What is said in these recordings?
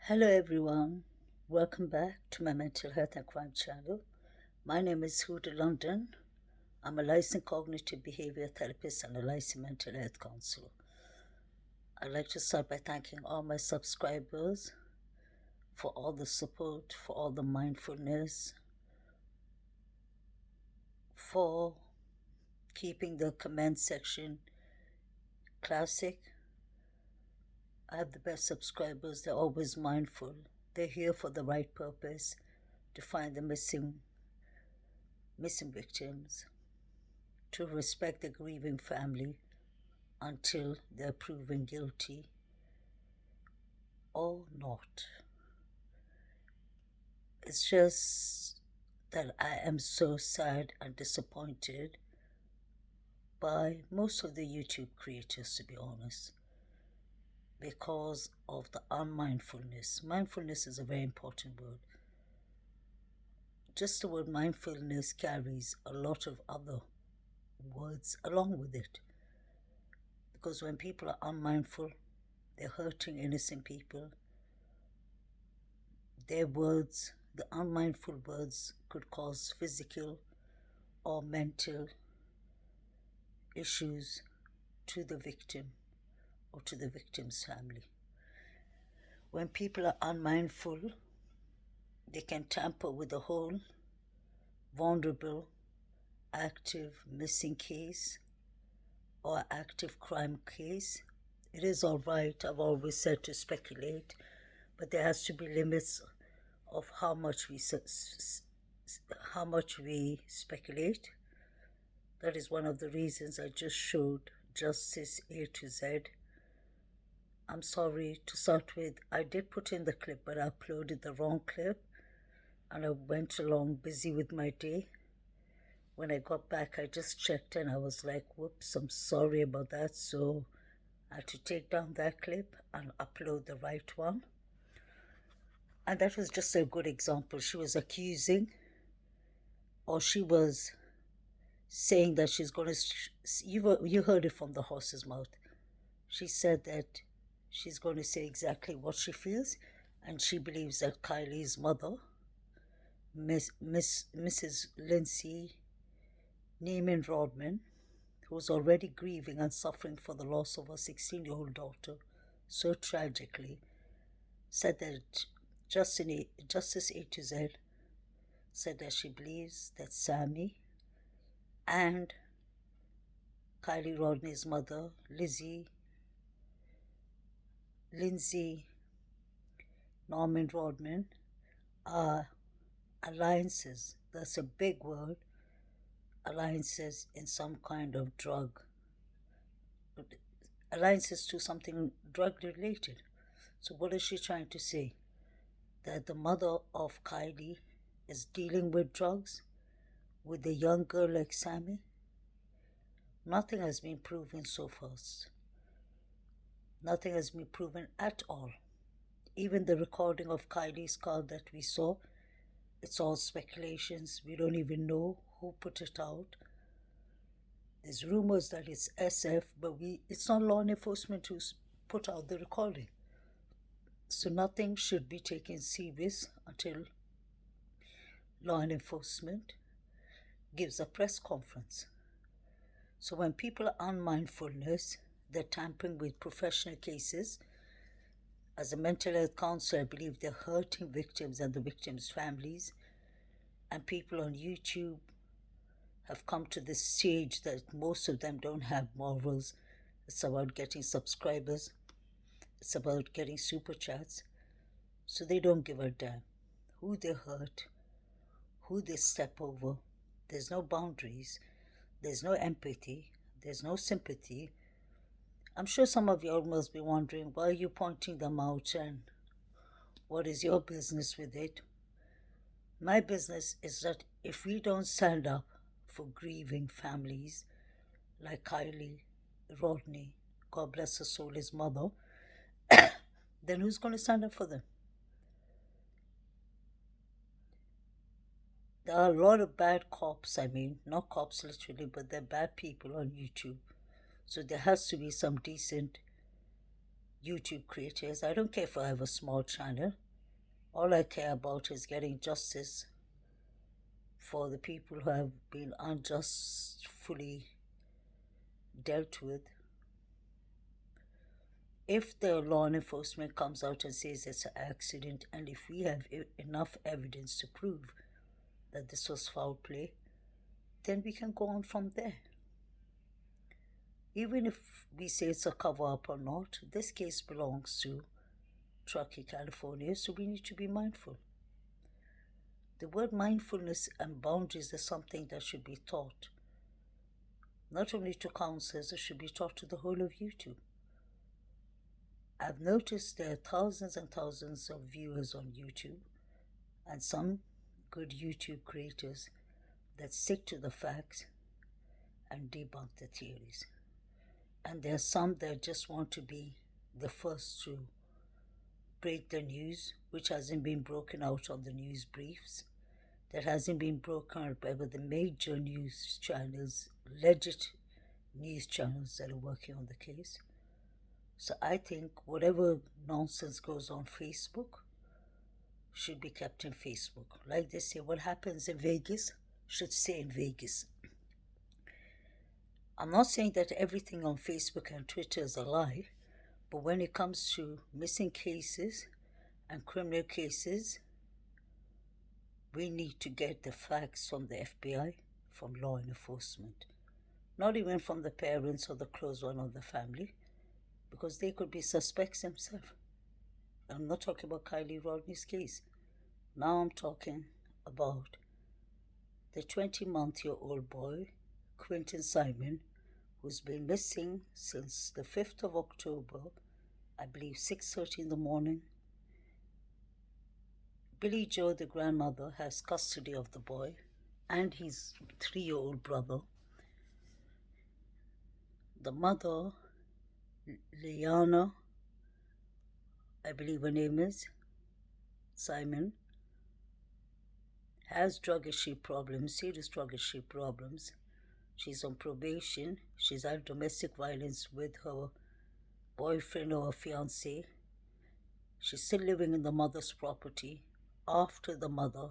Hello everyone, welcome back to my mental health and crime channel. My name is Huda London. I'm a licensed cognitive behavior therapist and a licensed mental health counselor. I'd like to start by thanking all my subscribers for all the support, for all the mindfulness, for keeping the comment section classic. I have the best subscribers. They're always mindful. They're here for the right purpose, to find the missing victims, to respect the grieving family until they're proven guilty or not. It's just that I am so sad and disappointed by most of the YouTube creators, to be honest, because of the unmindfulness. Mindfulness is a very important word. Just the word mindfulness carries a lot of other words along with it. Because when people are unmindful, they're hurting innocent people. Their words, the unmindful words, could cause physical or mental issues to the victim or to the victim's family. When people are unmindful, they can tamper with the whole vulnerable, active missing case or active crime case. It is all right, I've always said, to speculate, but there has to be limits of how much we speculate. That is one of the reasons I just showed Justice A to Z. I'm sorry, to start with, I did put in the clip, but I uploaded the wrong clip, and I went along busy with my day. When I got back, I just checked and I was like, whoops, I'm sorry about that. So I had to take down that clip and upload the right one. And that was just a good example. She was accusing, or she was saying that she's going to, you heard it from the horse's mouth. She said that she's going to say exactly what she feels, and she believes that Kylie's mother, Mrs. Lindsay Neiman Rodman, who was already grieving and suffering for the loss of her 16-year-old daughter so tragically, said that Justice A to Z said that she believes that Sammy and Kylie Rodney's mother, Lindsay Norman Rodman, are alliances. That's a big word. Alliances in some kind of drug. Alliances to something drug related. So what is she trying to say? That the mother of Kylie is dealing with drugs with a young girl like Sammy? Nothing has been proven so far. Nothing has been proven at all. Even the recording of Kylie's car that we saw, it's all speculations. We don't even know who put it out. There's rumors that it's SF, but it's not law enforcement who's put out the recording. So nothing should be taken serious until law enforcement gives a press conference. So when people are unmindfulness, they're tampering with professional cases. As a mental health counselor, I believe they're hurting victims and the victims' families. And people on YouTube have come to this stage that most of them don't have morals. It's about getting subscribers. It's about getting super chats. So they don't give a damn who they hurt, who they step over. There's no boundaries. There's no empathy. There's no sympathy. I'm sure some of you all must be wondering, why are you pointing them out and what is your business with it? My business is that if we don't stand up for grieving families like Kylie Rodney, God bless her soul, his mother, then who's going to stand up for them? There are a lot of bad cops, not cops literally, but they're bad people on YouTube. So there has to be some decent YouTube creators. I don't care if I have a small channel. All I care about is getting justice for the people who have been unjustly dealt with. If the law enforcement comes out and says it's an accident, and if we have enough evidence to prove that this was foul play, then we can go on from there. Even if we say it's a cover-up or not, this case belongs to Truckee, California, so we need to be mindful. The word mindfulness and boundaries is something that should be taught, not only to counselors, it should be taught to the whole of YouTube. I've noticed there are thousands and thousands of viewers on YouTube, and some good YouTube creators that stick to the facts and debunk the theories. And there are some that just want to be the first to break the news, which hasn't been broken out on the news briefs, that hasn't been broken out by the major news channels, legit news channels that are working on the case. So I think whatever nonsense goes on Facebook should be kept in Facebook. Like they say, what happens in Vegas should stay in Vegas. I'm not saying that everything on Facebook and Twitter is a lie, but when it comes to missing cases and criminal cases, we need to get the facts from the FBI, from law enforcement, not even from the parents or the close one of the family, because they could be suspects themselves. I'm not talking about Kylie Rodney's case. Now I'm talking about the 20-month-old boy, Quinton Simon, who's been missing since the 5th of October, I believe 6:30 in the morning. Billy Joe, the grandmother, has custody of the boy and his 3-year-old brother. The mother, Liana, I believe her name is, Simon, has drug issue problems, serious drug issue problems. She's on probation. She's had domestic violence with her boyfriend or her fiancé. She's still living in the mother's property after the mother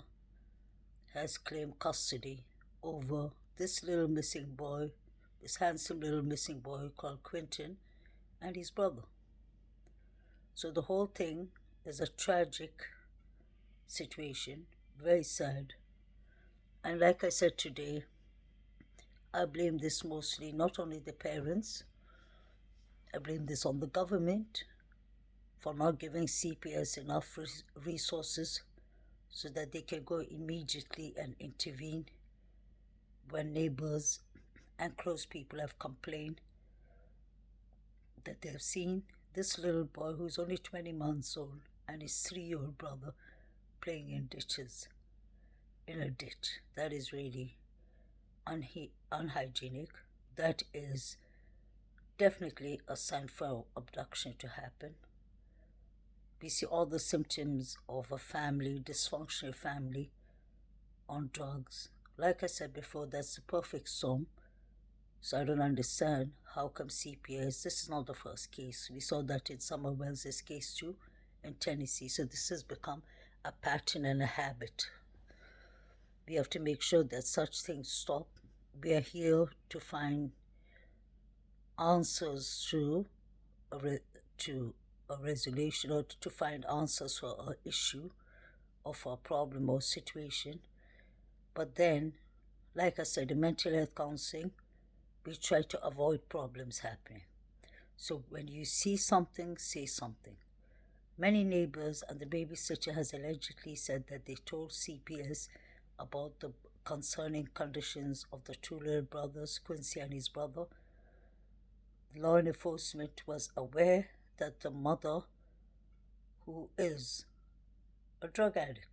has claimed custody over this little missing boy, this handsome little missing boy called Quinton, and his brother. So the whole thing is a tragic situation, very sad. And like I said today, I blame this mostly not only the parents, I blame this on the government for not giving CPS enough resources so that they can go immediately and intervene when neighbors and close people have complained that they've seen this little boy who's only 20 months old and his 3-year-old brother playing in ditches, in a ditch. That is really unhygienic. That is definitely a sign for abduction to happen. We see all the symptoms of a family, dysfunctional family, on drugs. Like I said before, that's the perfect storm. So I don't understand how come CPS, this is not the first case. We saw that in Summer Wells' case too, in Tennessee. So this has become a pattern and a habit. We have to make sure that such things stop. We are here to find answers to a resolution, or to find answers for an issue or for a problem or situation. But then, like I said, in mental health counseling, we try to avoid problems happening. So when you see something, say something. Many neighbors, and the babysitter has allegedly said that they told CPS about the concerning conditions of the 2 little brothers, Quincy and his brother. Law enforcement was aware that the mother, who is a drug addict,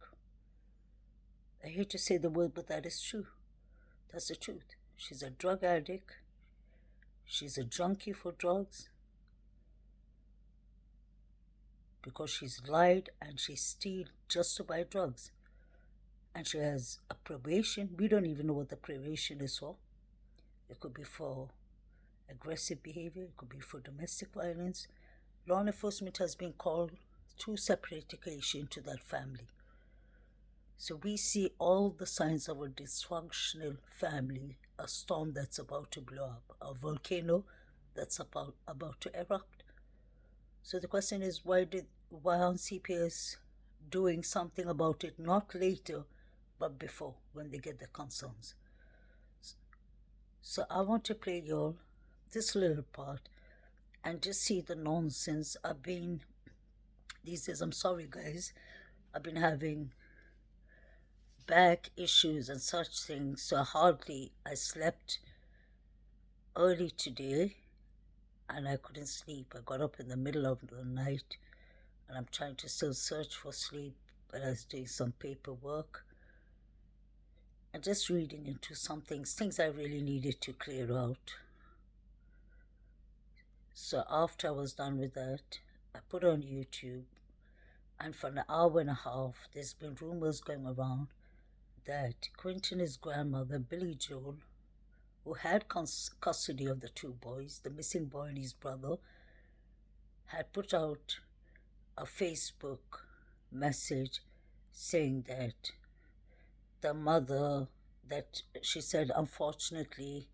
I hate to say the word, but that is true. That's the truth. She's a drug addict. She's a junkie for drugs because she's lied and she steals just to buy drugs. And she has a probation. We don't even know what the probation is for. It could be for aggressive behavior. It could be for domestic violence. Law enforcement has been called two separate occasions to that family. So we see all the signs of a dysfunctional family, a storm that's about to blow up, a volcano that's about to erupt. So the question is, why aren't CPS doing something about it, not later, but before, when they get the concerns? So I want to play y'all this little part and just see the nonsense. These days, I'm sorry guys, I've been having back issues and such things, so I slept early today and I couldn't sleep. I got up in the middle of the night and I'm trying to still search for sleep, but I was doing some paperwork and just reading into some things I really needed to clear out. So after I was done with that, I put on YouTube, and for an hour and a half, there's been rumors going around that Quinton's grandmother, Billy Joel, who had custody of the two boys, the missing boy and his brother, had put out a Facebook message saying that the mother, that she said, unfortunately,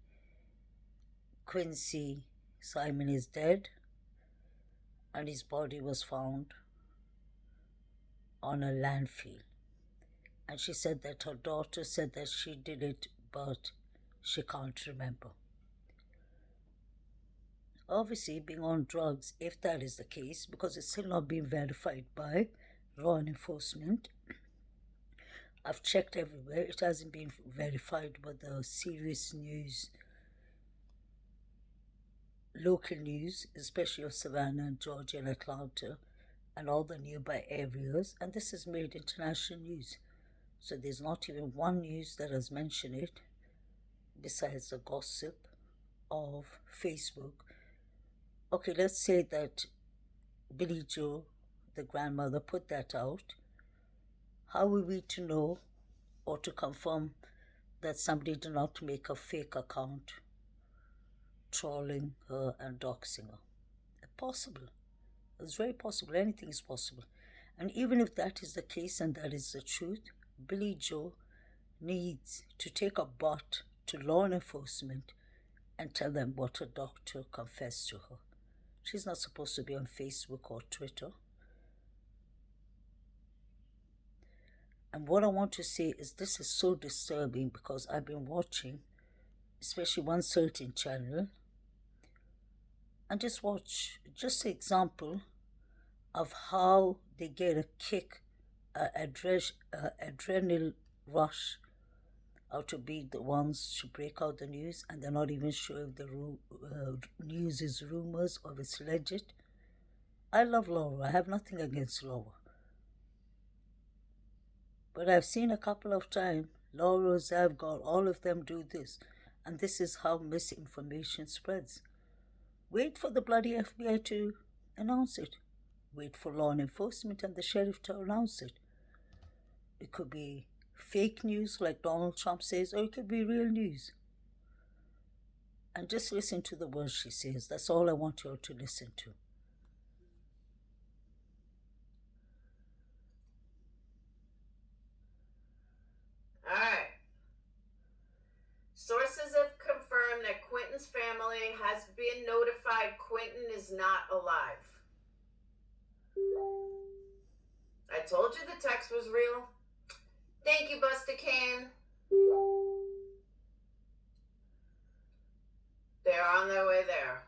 Quincy Simon is dead and his body was found on a landfill. And she said that her daughter said that she did it, but she can't remember. Obviously, being on drugs, if that is the case, because it's still not being verified by law enforcement, I've checked everywhere, it hasn't been verified by the serious news, local news, especially of Savannah, Georgia, and Atlanta, and all the nearby areas, and this has made international news. So there's not even one news that has mentioned it, besides the gossip of Facebook. Okay, let's say that Billy Joe, the grandmother, put that out. How are we to know or to confirm that somebody did not make a fake account trolling her and doxing her? Possible. It's very possible. Anything is possible. And even if that is the case and that is the truth, Billy Joe needs to take a butt to law enforcement and tell them what a doctor confessed to her. She's not supposed to be on Facebook or Twitter. And what I want to say is this is so disturbing because I've been watching, especially one certain channel, and just watch just an example of how they get a kick, adrenaline rush out to be the ones to break out the news, and they're not even sure if the news is rumors or it's legit. I love Laura. I have nothing against Laura. But I've seen a couple of times Laura, Zavgol, all of them do this. And this is how misinformation spreads. Wait for the bloody FBI to announce it. Wait for law enforcement and the sheriff to announce it. It could be fake news like Donald Trump says, or it could be real news. And just listen to the words she says. That's all I want you all to listen to. All right. Sources have confirmed that Quinton's family has been notified Quinton is not alive. I told you the text was real. Thank you, Buster Can. They're on their way there.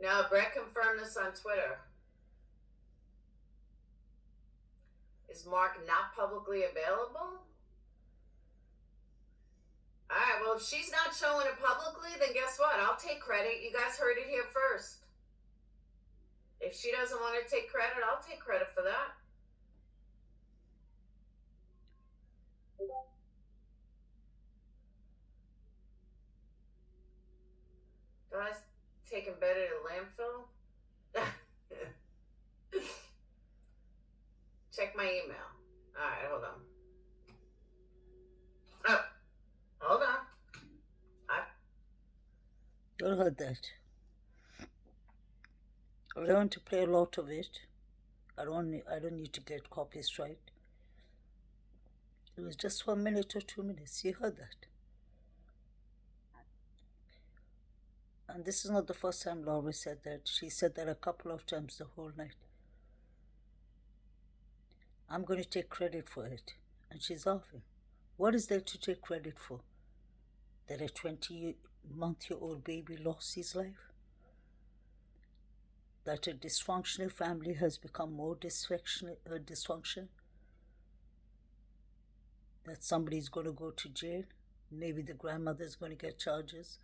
Now, Brett confirmed this on Twitter. Is Mark not publicly available? All right, well, if she's not showing it publicly, then guess what? I'll take credit. You guys heard it here first. If she doesn't want to take credit, I'll take credit for that. Guys taking better at landfill? Check my email. All right, hold on. Oh, hold on. You heard that. I don't want to play a lot of it. I don't need to get copies right. It was just 1 minute or 2 minutes. You heard that. And this is not the first time Laura said that. She said that a couple of times the whole night. I'm going to take credit for it. And she's laughing. What is there to take credit for? That a 20-month-old baby lost his life? That a dysfunctional family has become more dysfunction? That somebody's going to go to jail? Maybe the grandmother's going to get charges?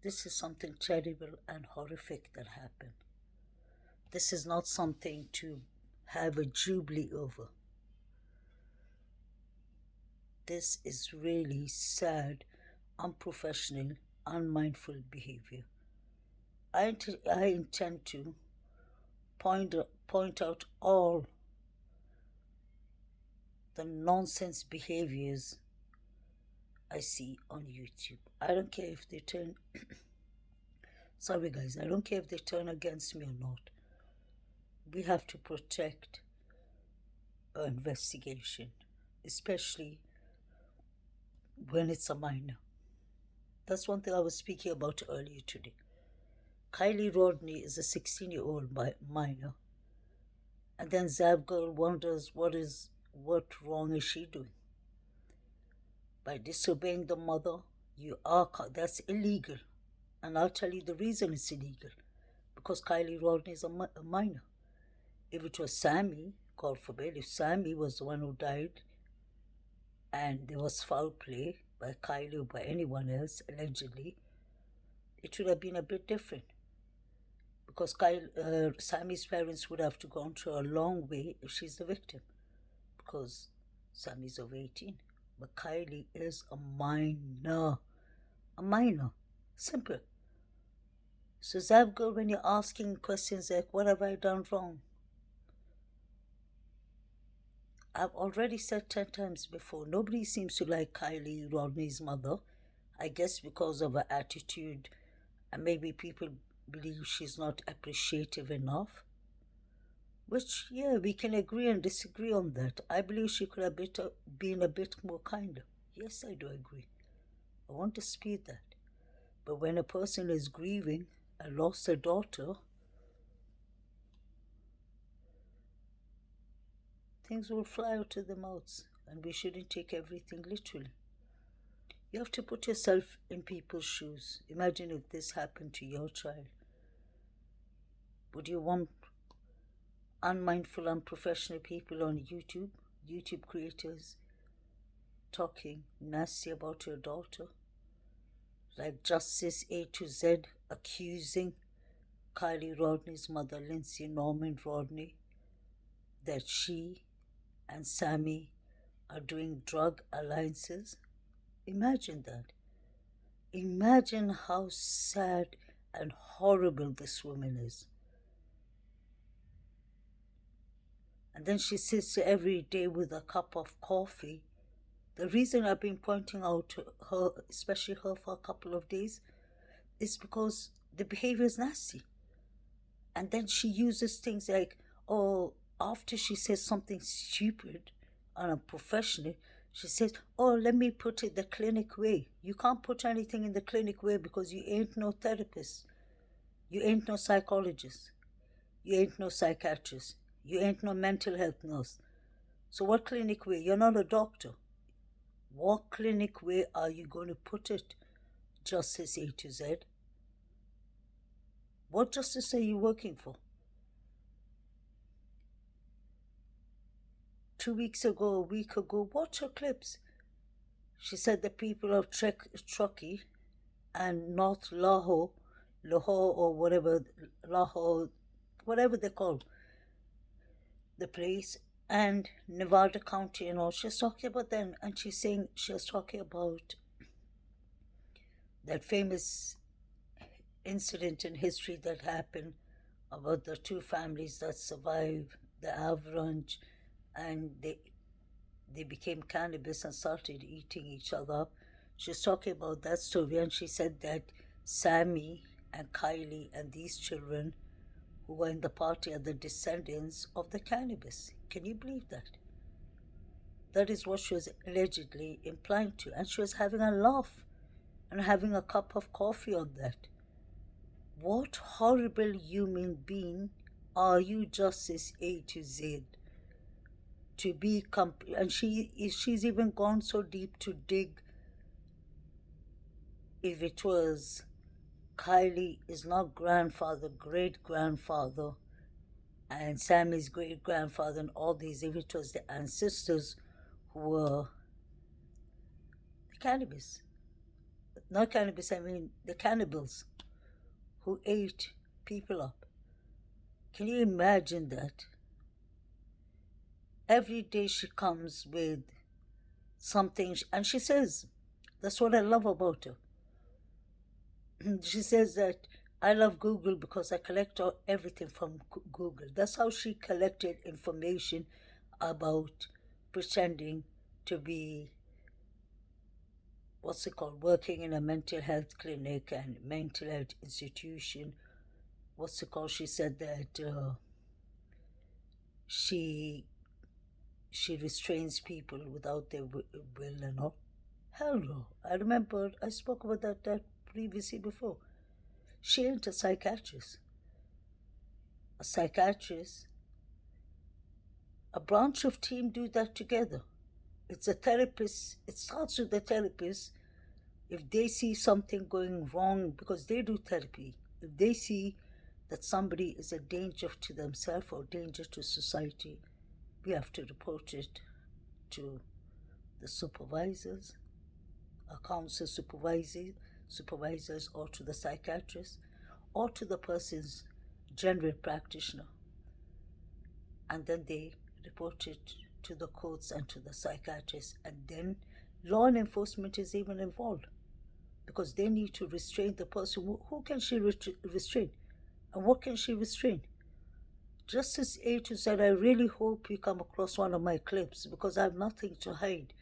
This is something terrible and horrific that happened. This is not something to have a jubilee over. This is really sad, unprofessional, unmindful behavior. I intend to point out all the nonsense behaviors I see on YouTube. I don't care if they turn sorry guys, I don't care if they turn against me or not. We have to protect our investigation, especially when it's a minor. That's one thing I was speaking about earlier today. Kylie Rodney is a 16-year-old minor, and then Zab Girl wonders what wrong is she doing? By disobeying the mother, that's illegal. And I'll tell you the reason it's illegal. Because Kylie Rodney is a minor. If it was Sammy, God forbid, if Sammy was the one who died and there was foul play by Kylie or by anyone else, allegedly, it would have been a bit different. Because Sammy's parents would have to go through a long way if she's the victim. Because Sammy's over 18. But Kylie is a minor. A minor. Simple. So Zab Girl, when you're asking questions like, what have I done wrong? I've already said 10 times before, nobody seems to like Kylie Rodney's mother. I guess because of her attitude, and maybe people believe she's not appreciative enough. Which, yeah, we can agree and disagree on that. I believe she could have been a bit more kinder. Yes, I do agree. I won't dispute that. But when a person is grieving and lost a daughter, things will fly out of their mouths, and we shouldn't take everything literally. You have to put yourself in people's shoes. Imagine if this happened to your child. Would you want unmindful, unprofessional people on YouTube creators, talking nasty about your daughter? Like Justice A to Z accusing Kylie Rodney's mother, Lindsay Norman Rodney, that she and Sammy are doing drug alliances? Imagine that. Imagine how sad and horrible this woman is. And then she sits every day with a cup of coffee. The reason I've been pointing out her, especially her, for a couple of days, is because the behavior is nasty. And then she uses things like, oh, after she says something stupid and unprofessional, she says, oh, let me put it the clinic way. You can't put anything in the clinic way because you ain't no therapist. You ain't no psychologist. You ain't no psychiatrist. You ain't no mental health nurse. So what clinic way? You're not a doctor. What clinic way are you going to put it? Justice A to Z. What justice are you working for? 2 weeks ago, a week ago, watch her clips. She said the people of Truckee and North Lahore or whatever, Lahore, whatever they call the place, and Nevada County and all. She's talking about them, and she was talking about that famous incident in history that happened about the two families that survived the avalanche, and they became cannibals and started eating each other. She's talking about that story, and she said that Sammy and Kylie and these children who were in the party are the descendants of the cannabis. Can you believe that? That is what she was allegedly implying to. And she was having a laugh and having a cup of coffee on that. What horrible human being are you, Justice A to Z? To be and she's even gone so deep to dig if it was Kylie is not grandfather, great grandfather, and Sammy's great grandfather, and all these, if it was the ancestors who were the cannabis. Not cannabis, I mean the cannibals who ate people up. Can you imagine that? Every day she comes with something, and she says, that's what I love about her. She says that I love Google because I collect everything from Google. That's how she collected information about pretending to be, what's it called, working in a mental health clinic and mental health institution. What's it called? She said that she restrains people without their will and all. Hell no. I remember I spoke about that previously before. She ain't a psychiatrist. A psychiatrist, a branch of team do that together. It's a therapist. It starts with the therapist. If they see something going wrong, because they do therapy, if they see that somebody is a danger to themselves or danger to society, we have to report it to the supervisors, a council supervisors, or to the psychiatrist, or to the person's general practitioner. And then they report it to the courts and to the psychiatrist. And then law enforcement is even involved because they need to restrain the person. Who can she restrain? And what can she restrain? Justice A2 said, I really hope you come across one of my clips because I have nothing to hide.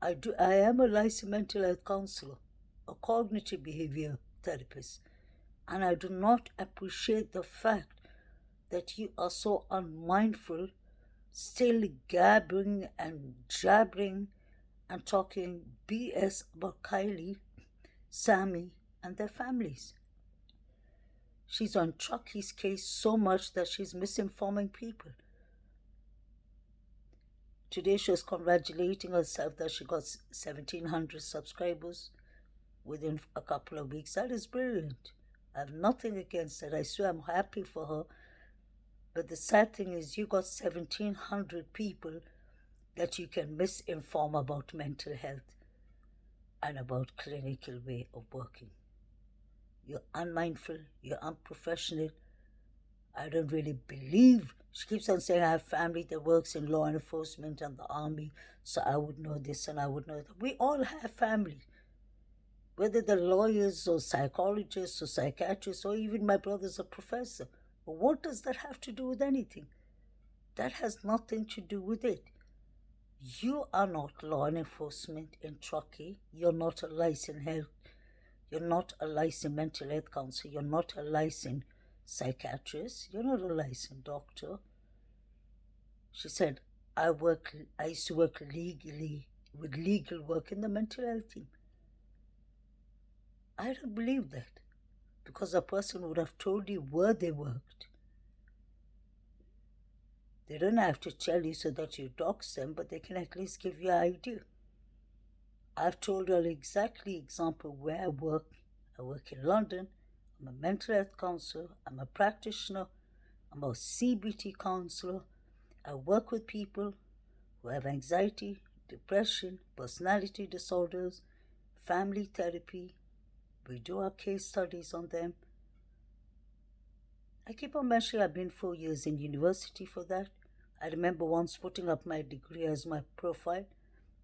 I am a licensed mental health counselor, a cognitive behavior therapist, and I do not appreciate the fact that you are so unmindful, still gabbing and jabbering and talking BS about Kylie, Sammy, and their families. She's on Chucky's case so much that she's misinforming people. Today she was congratulating herself that she got 1,700 subscribers within a couple of weeks. That is brilliant. I have nothing against that. I swear I'm happy for her. But the sad thing is you got 1,700 people that you can misinform about mental health and about clinical way of working. You're unmindful, you're unprofessional. I don't really believe. She keeps on saying I have family that works in law enforcement and the army, so I would know this and I would know that. We all have family. Whether they're lawyers or psychologists or psychiatrists or even my brother's a professor. But what does that have to do with anything? That has nothing to do with it. You are not law enforcement in Truckee. You're not a licensed health. You're not a licensed mental health counselor. You're not a licensed psychiatrist. You're not a licensed doctor. She said, I used to work legally with legal work in the mental health team. I don't believe that because a person would have told you where they worked. They don't have to tell you so that you dox them, but they can at least give you an idea. I've told her exactly example where I work. I work in London. I'm a mental health counselor. I'm a practitioner. I'm a CBT counselor. I work with people who have anxiety, depression, personality disorders, family therapy. We do our case studies on them. I keep on mentioning I've been 4 years in university for that. I remember once putting up my degree as my profile,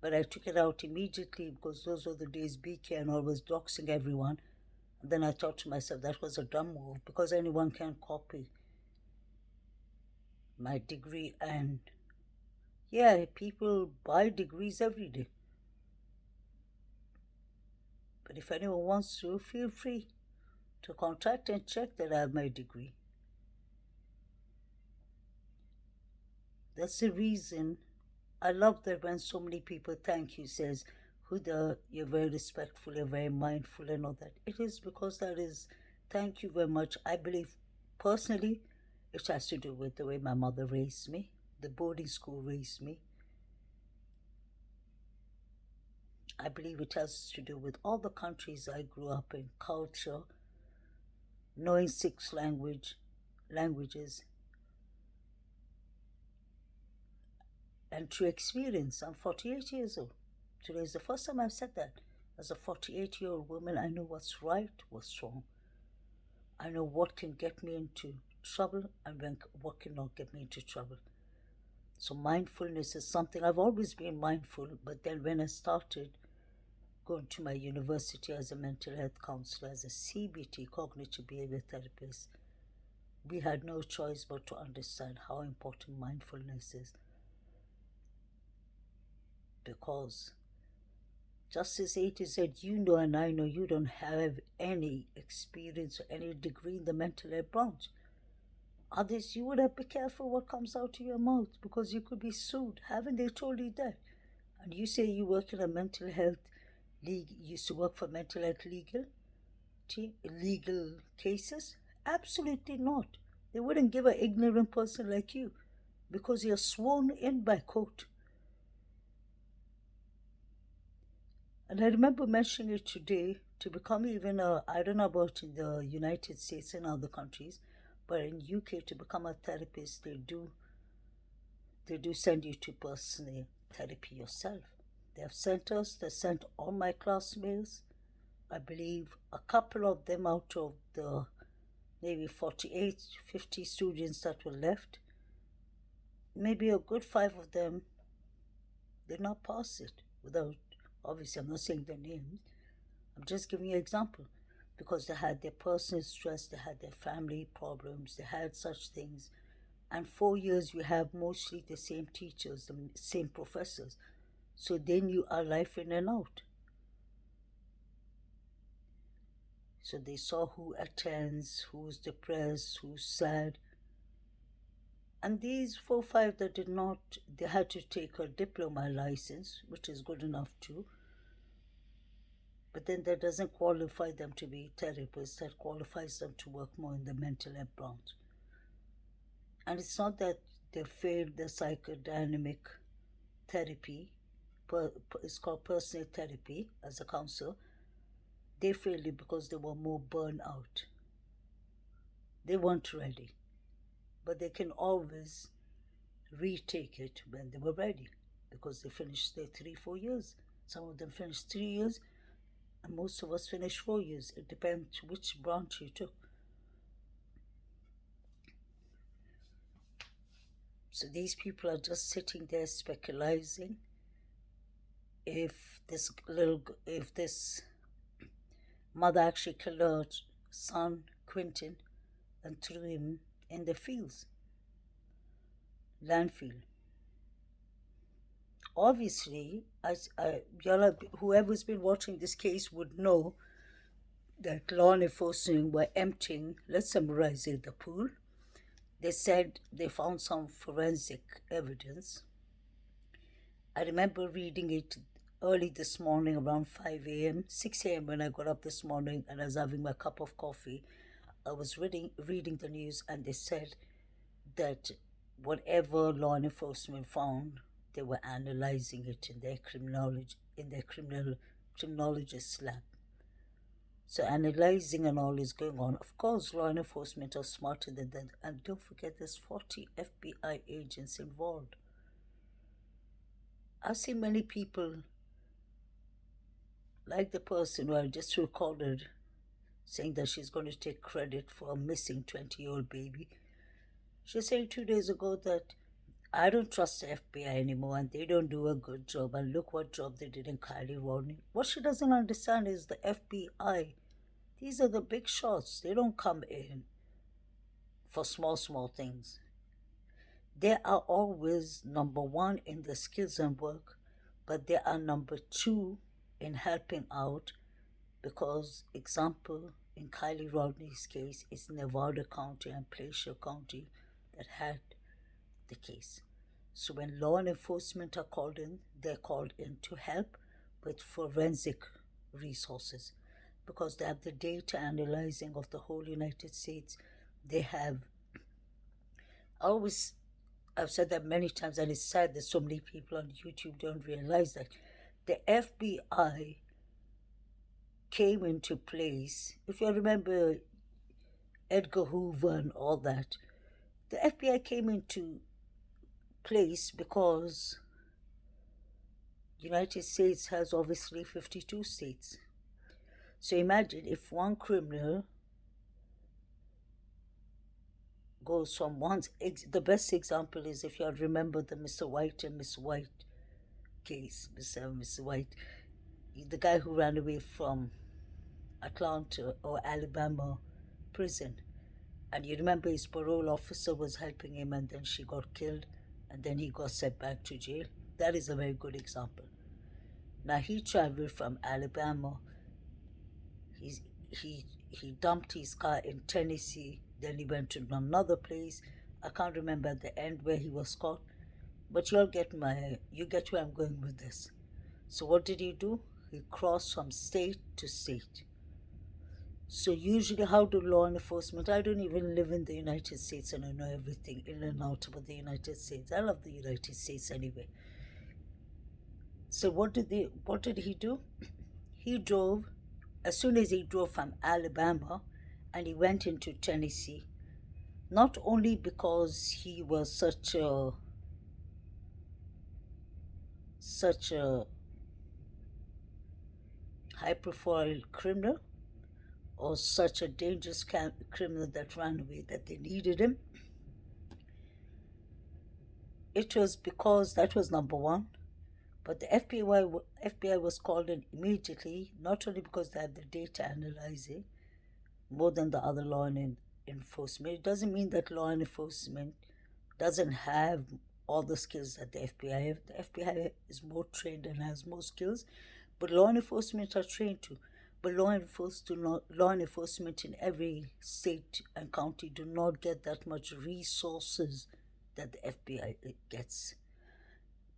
but I took it out immediately because those were the days BK and all was doxing everyone. And then I thought to myself that was a dumb move because anyone can copy my degree. And yeah, people buy degrees every day. But if anyone wants to, feel free to contact and check that I have my degree. That's the reason I love that when so many people thank you, says, Huda, you're very respectful, you're very mindful and all that. It is because that is, thank you very much. I believe personally it has to do with the way my mother raised me, the boarding school raised me. I believe it has to do with all the countries I grew up in, culture, knowing six languages, and through experience. I'm 48 years old. Today is the first time I've said that. As a 48-year-old woman, I know what's right, what's wrong. I know what can get me into trouble and what cannot get me into trouble. So mindfulness is something I've always been mindful, but then when I started going to my university as a mental health counselor, as a CBT, cognitive behavior therapist, we had no choice but to understand how important mindfulness is. Because just as A said, you know and I know you don't have any experience or any degree in the mental health branch. Others, you would have to be careful what comes out of your mouth because you could be sued. Haven't they told you that? And you say you work in a mental health league, you used to work for mental health legal cases? Absolutely not. They wouldn't give an ignorant person like you because you're sworn in by court. And I remember mentioning it today to become even I don't know about in the United States and other countries, but in UK to become a therapist, they do send you to personal therapy yourself. They have sent us, they sent all my classmates, I believe a couple of them out of the maybe 48, 50 students that were left, maybe a good five of them did not pass it without, obviously, I'm not saying their names, I'm just giving you an example because they had their personal stress, they had their family problems, they had such things. And 4 years, you have mostly the same teachers, the same professors. So they knew our life in and out. So they saw who attends, who's depressed, who's sad. And these 4 5 that did not, they had to take a diploma license, which is good enough too. But then that doesn't qualify them to be therapists, that qualifies them to work more in the mental health branch. And it's not that they failed the psychodynamic therapy, it's called personal therapy as a counselor. They failed it because they were more burned out. They weren't ready. But they can always retake it when they were ready because they finished their 3 4 years. Some of them finished 3 years, and most of us finished 4 years. It depends which branch you took. So these people are just sitting there speculating if this mother actually killed her son Quinton and threw him in the fields, landfill. Obviously, whoever's been watching this case would know that law enforcement were emptying, let's summarize it, the pool. They said they found some forensic evidence. I remember reading it early this morning around 5 a.m., 6 a.m. when I got up this morning and I was having my cup of coffee. I was reading the news and they said that whatever law enforcement found, they were analyzing it in their criminologist lab. So analyzing and all is going on. Of course, law enforcement are smarter than that. And don't forget, there's 40 FBI agents involved. I've seen many people, like the person who I just recorded, saying that she's going to take credit for a missing 20-year-old baby. She said 2 days ago that I don't trust the FBI anymore and they don't do a good job. And look what job they did in Kylie Rodney. What she doesn't understand is the FBI. These are the big shots. They don't come in for small things. They are always number one in the skills and work, but they are number two in helping out because, example, in Kylie Rodney's case, it's Nevada County and Placer County that had the case. So when law enforcement are called in, they're called in to help with forensic resources because they have the data analyzing of the whole United States. They have, I always, I've said that many times, and it's sad that so many people on YouTube don't realize that the FBI came into place. If you remember Edgar Hoover and all that, the FBI came into place because United States has obviously 52 states. So imagine if one criminal goes from the best example is if you remember the Mr. White and Miss White case, Mr. White, the guy who ran away from Atlanta or Alabama prison. And you remember his parole officer was helping him and then she got killed and then he got sent back to jail. That is a very good example. Now he traveled from Alabama. He dumped his car in Tennessee. Then he went to another place. I can't remember at the end where he was caught. But you get where I'm going with this. So what did he do? He crossed from state to state. So usually how do law enforcement, I don't even live in the United States and I know everything in and out about the United States. I love the United States anyway. So what did he do? He drove, as soon as he drove from Alabama and he went into Tennessee, not only because he was such a high profile criminal or such a dangerous criminal that ran away that they needed him. It was because that was number one. But the FBI was called in immediately, not only because they had the data analyzing more than the other law enforcement. It doesn't mean that law enforcement doesn't have all the skills that the FBI have. The FBI is more trained and has more skills, but law enforcement are trained too. But law enforcement in every state and county do not get that much resources that the FBI gets.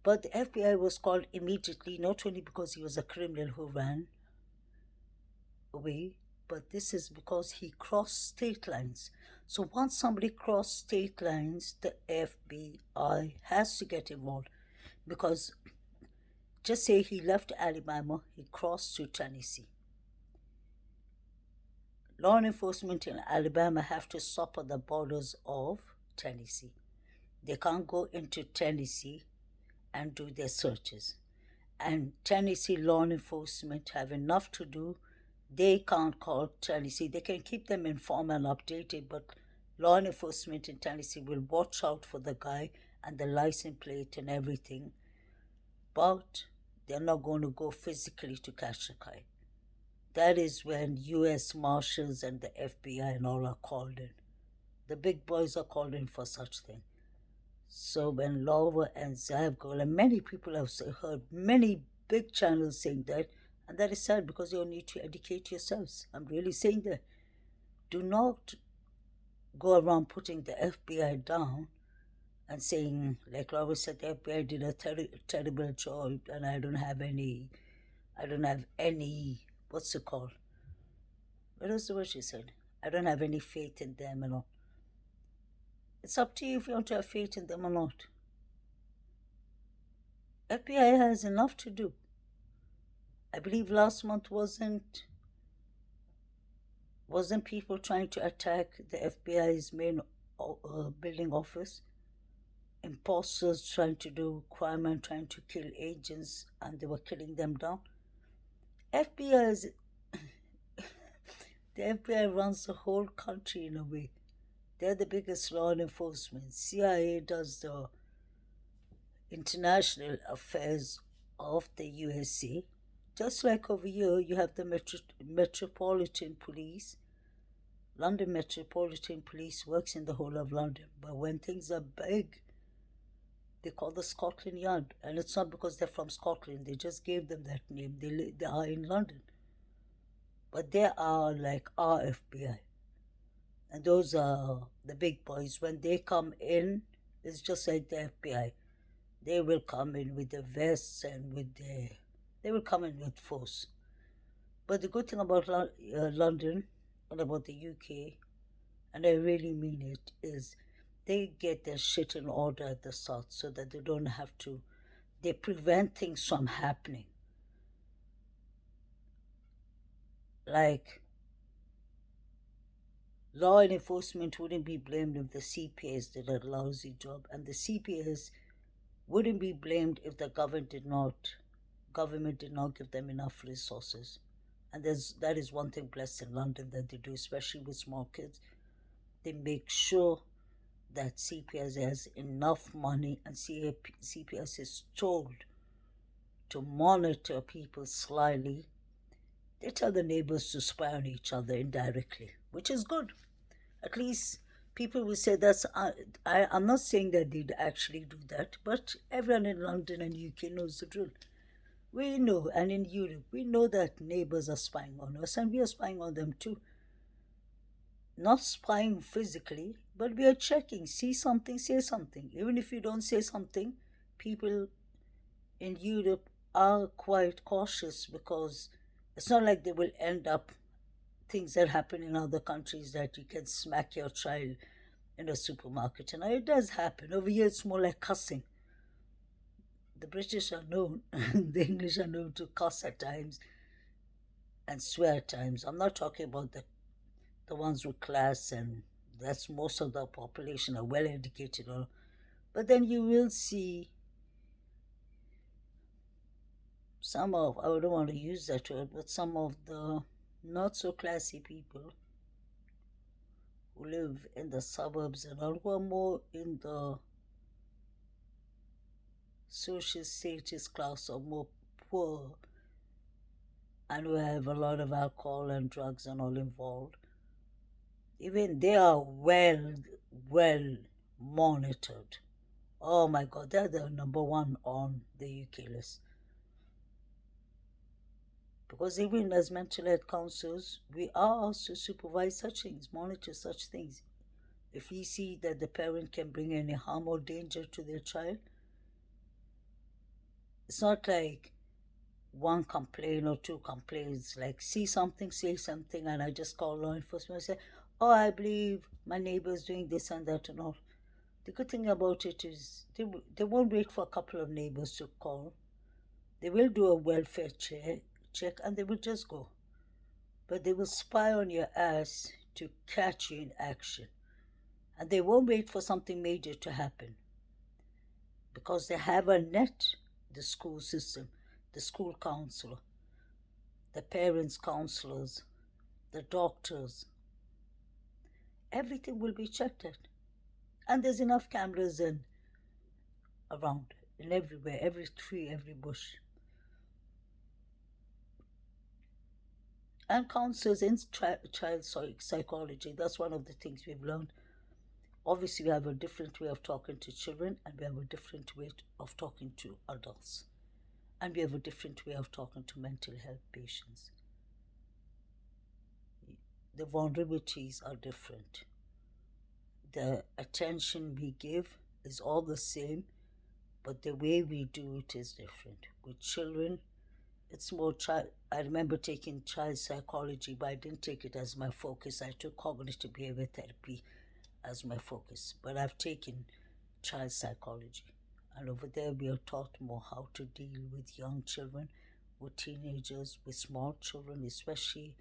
But the FBI was called immediately, not only because he was a criminal who ran away, but this is because he crossed state lines. So once somebody crossed state lines, the FBI has to get involved. Because just say he left Alabama, he crossed to Tennessee. Law enforcement in Alabama have to stop at the borders of Tennessee. They can't go into Tennessee and do their searches. And Tennessee law enforcement have enough to do. They can't call Tennessee. They can keep them informed and updated, but law enforcement in Tennessee will watch out for the guy and the license plate and everything. But they're not going to go physically to catch the guy. That is when U.S. Marshals and the FBI and all are called in. The big boys are called in for such things. So when Laura and Zav go, and many people have heard many big channels saying that, and that is sad because you need to educate yourselves. I'm really saying that. Do not go around putting the FBI down and saying, like Laura said, the FBI did a terrible job and I don't have any, what's it called? What was the word she said? I don't have any faith in them and all. It's up to you if you want to have faith in them or not. FBI has enough to do. I believe last month wasn't people trying to attack the FBI's main building office? Imposters trying to do crime and trying to kill agents, and they were killing them down. FBI is the FBI runs the whole country in a way. They're the biggest law enforcement. CIA does the international affairs of the USA. Just like over here, you have the Metropolitan Police. London Metropolitan Police works in the whole of London. But when things are big, they call the Scotland Yard. And it's not because they're from Scotland. They just gave them that name. They are in London. But they are like our FBI. And those are the big boys. When they come in, it's just like the FBI. They will come in with their vests and they will come in with force. But the good thing about London and about the UK, and I really mean it, is they get their shit in order at the start so that they don't have to, they prevent things from happening. Like, law enforcement wouldn't be blamed if the CPS did a lousy job, and the CPS wouldn't be blamed if the government did not give them enough resources. And that is one thing blessed in London that they do, especially with small kids. They make sure that CPS has enough money, and CPS is told to monitor people slyly. They tell the neighbors to spy on each other indirectly, which is good. At least people will say that's. I'm not saying that they'd actually do that, but everyone in London and UK knows the drill. We know, and in Europe, we know that neighbors are spying on us, and we are spying on them too. Not spying physically, but we are checking. See something, say something. Even if you don't say something, people in Europe are quite cautious because it's not like they will end up things that happen in other countries that you can smack your child in a supermarket. And it does happen. Over here, it's more like cussing. The British are known, the English are known to cuss at times and swear at times. I'm not talking about the ones with class, and that's most of the population are well educated. But then you will see some of, I don't want to use that word, but some of the not so classy people who live in the suburbs and all, who are more in the social status class or more poor, and who have a lot of alcohol and drugs and all involved, even they are well monitored. Oh my God, they're the number one on the UK list. Because even as mental health counselors, we are asked to supervise such things, monitor such things. If we see that the parent can bring any harm or danger to their child, it's not like one complaint or two complaints, like see something, say something, and I just call law enforcement and say, oh, I believe my neighbor's doing this and that and all. The good thing about it is they won't wait for a couple of neighbors to call. They will do a welfare check and they will just go. But they will spy on your ass to catch you in action. And they won't wait for something major to happen because they have a net, the school system, the school counselor, the parents' counselors, the doctors. Everything will be checked at. And there's enough cameras around, in everywhere, every tree, every bush. And counselors in child psychology, that's one of the things we've learned. Obviously, we have a different way of talking to children, and we have a different way of talking to adults. And we have a different way of talking to mental health patients. The vulnerabilities are different. The attention we give is all the same, but the way we do it is different. With children, it's more child. I remember taking child psychology, but I didn't take it as my focus. I took cognitive behavior therapy as my focus, but I've taken child psychology. And over there, we are taught more how to deal with young children, with teenagers, with small children, especially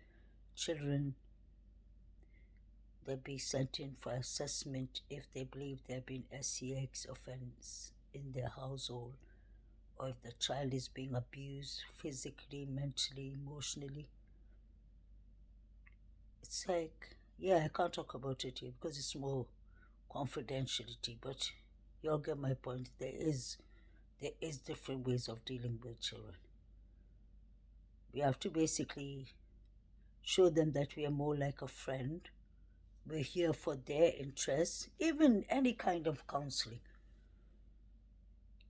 children that be sent in for assessment if they believe there have been SEX offense in their household, or if the child is being abused physically, mentally, emotionally. It's like, yeah, I can't talk about it here because it's more confidentiality, but you all get my point. There is different ways of dealing with children. We have to basically show them that we are more like a friend. We're here for their interests, even any kind of counseling.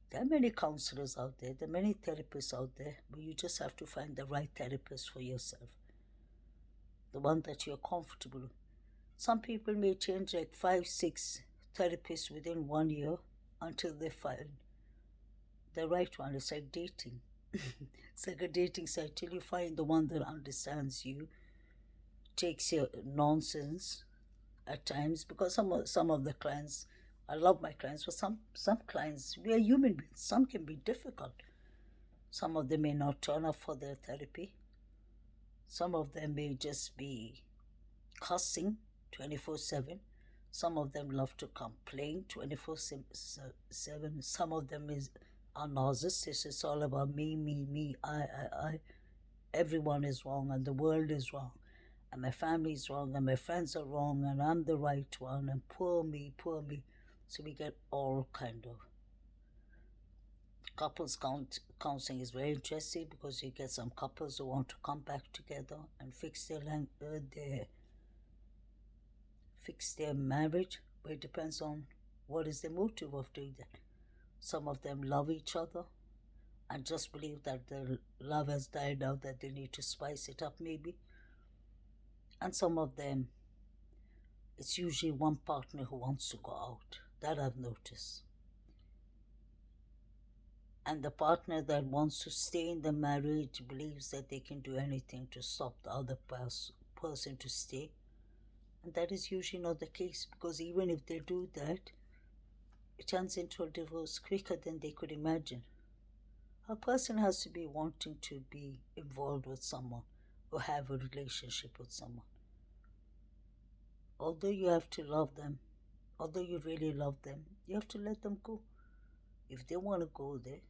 There are many counselors out there, there are many therapists out there, but you just have to find the right therapist for yourself, the one that you're comfortable with. Some people may change like 5, 6 therapists within 1 year until they find The right one is like dating. It's like a dating site till you find the one that understands you, takes your nonsense at times. Because some of the clients, I love my clients, but some clients, we are human beings. Some can be difficult. Some of them may not turn up for their therapy. Some of them may just be cussing 24/7. Some of them love to complain 24/7. Some of them are narcissists. It's all about me, me, me, I. Everyone is wrong and the world is wrong. And my family is wrong and my friends are wrong and I'm the right one and poor me, poor me. So we get all kind of counseling is very interesting because you get some couples who want to come back together and fix their marriage, but it depends on what is the motive of doing that. Some of them love each other and just believe that the love has died out, that they need to spice it up maybe. And some of them, it's usually one partner who wants to go out. That I've noticed. And the partner that wants to stay in the marriage believes that they can do anything to stop the other person to stay. And that is usually not the case, because even if they do that, it turns into a divorce quicker than they could imagine. A person has to be wanting to be involved with someone or have a relationship with someone. Although you have to love them, although you really love them, you have to let them go. If they want to go there,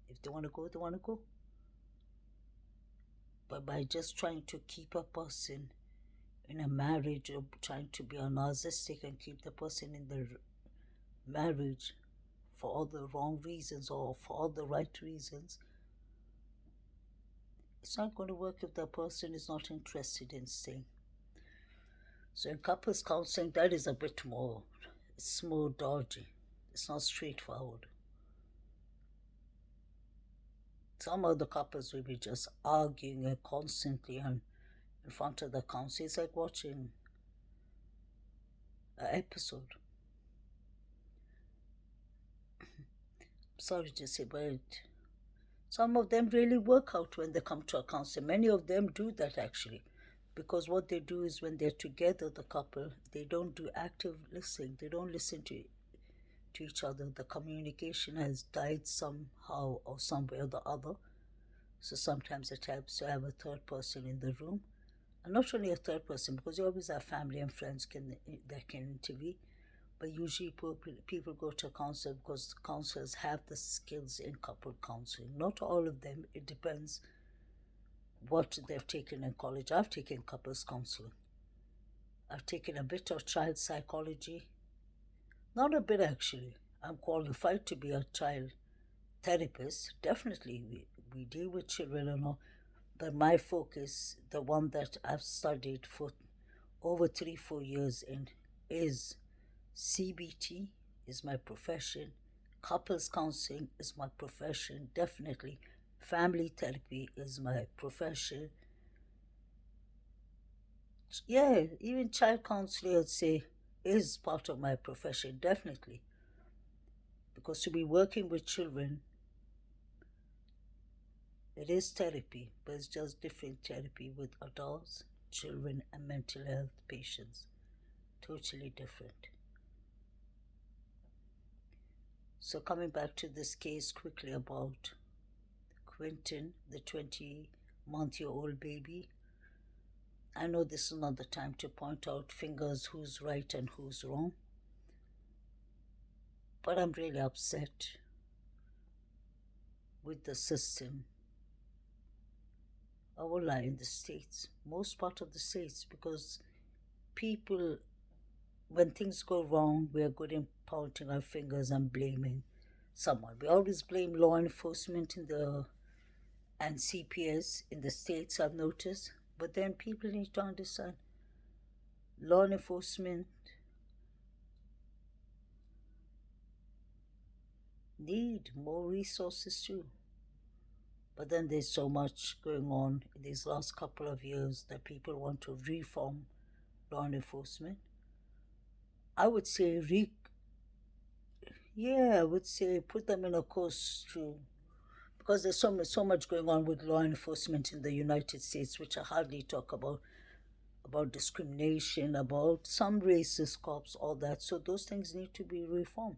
if they want to go, they want to go. But by just trying to keep a person in a marriage or trying to be a narcissistic and keep the person in the marriage for all the wrong reasons or for all the right reasons, it's not going to work if the person is not interested in staying. So in couples counseling, that is a bit more, it's more dodgy. It's not straightforward. Some of the couples will be just arguing and constantly and in front of the counsel. It's like watching an episode. Sorry to say, but some of them really work out when they come to a counsel. Many of them do that actually. Because what they do is when they're together, the couple, they don't do active listening. They don't listen to each other. The communication has died somehow or some way or the other. So sometimes it helps to have a third person in the room. And not only a third person, because you always have family and friends that can intervene. But usually people go to a counselor because counselors have the skills in couple counseling. Not all of them. It depends what they've taken in college. I've taken couples counseling. I've taken a bit of child psychology. Not a bit actually. I'm qualified to be a child therapist. Definitely, we deal with children and all. But my focus, the one that I've studied for over 3-4 years in, is CBT is my profession. Couples counseling is my profession, definitely. Family therapy is my profession. Yeah, even child counseling, I'd say, is part of my profession, definitely. Because to be working with children, it is therapy, but it's just different therapy with adults, children, and mental health patients. Totally different. So coming back to this case quickly about Quinton, the 20-month-old baby. I know this is not the time to point out fingers who's right and who's wrong, but I'm really upset with the system. I will lie, in the States, most part of the States, because people, when things go wrong, we are good in pointing our fingers and blaming someone. We always blame law enforcement and CPS in the States, I've noticed. But then people need to understand law enforcement need more resources too. But then there's so much going on in these last couple of years that people want to reform law enforcement. I would say Yeah, I would say put them in a course to because there's so much going on with law enforcement in the United States, which I hardly talk about discrimination, about some racist cops, all that. So those things need to be reformed.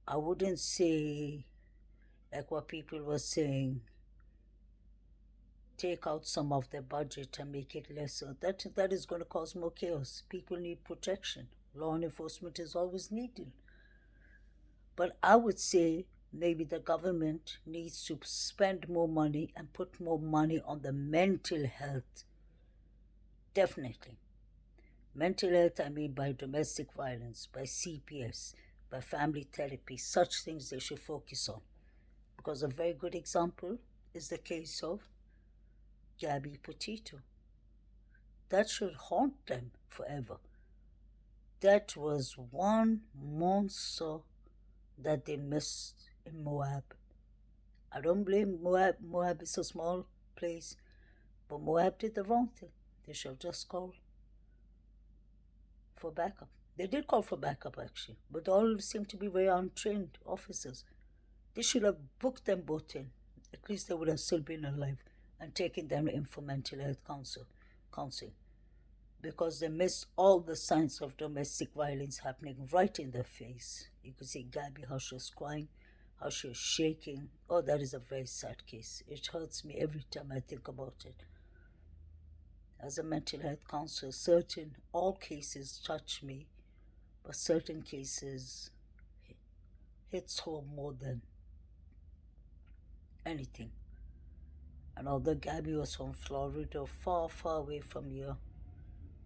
I wouldn't say like what people were saying, take out some of their budget and make it lesser. That is going to cause more chaos. People need protection. Law enforcement is always needed. But I would say maybe the government needs to spend more money and put more money on the mental health. Definitely. Mental health, I mean by domestic violence, by CPS, by family therapy, such things they should focus on. Because a very good example is the case of Gabby Petito. That should haunt them forever. That was one monster that they missed in Moab. I don't blame Moab. Moab is a small place, but Moab did the wrong thing. They should have just called for backup. They did call for backup actually, but all seemed to be very untrained officers. They should have booked them both in. At least they would have still been alive and taken them in for mental health counseling because they missed all the signs of domestic violence happening right in their face. You could see Gabby, how she was crying, how she was shaking. Oh, that is a very sad case. It hurts me every time I think about it. As a mental health counselor, certain all cases touch me, but certain cases hits home more than anything. And although Gabby was from Florida, far, far away from here,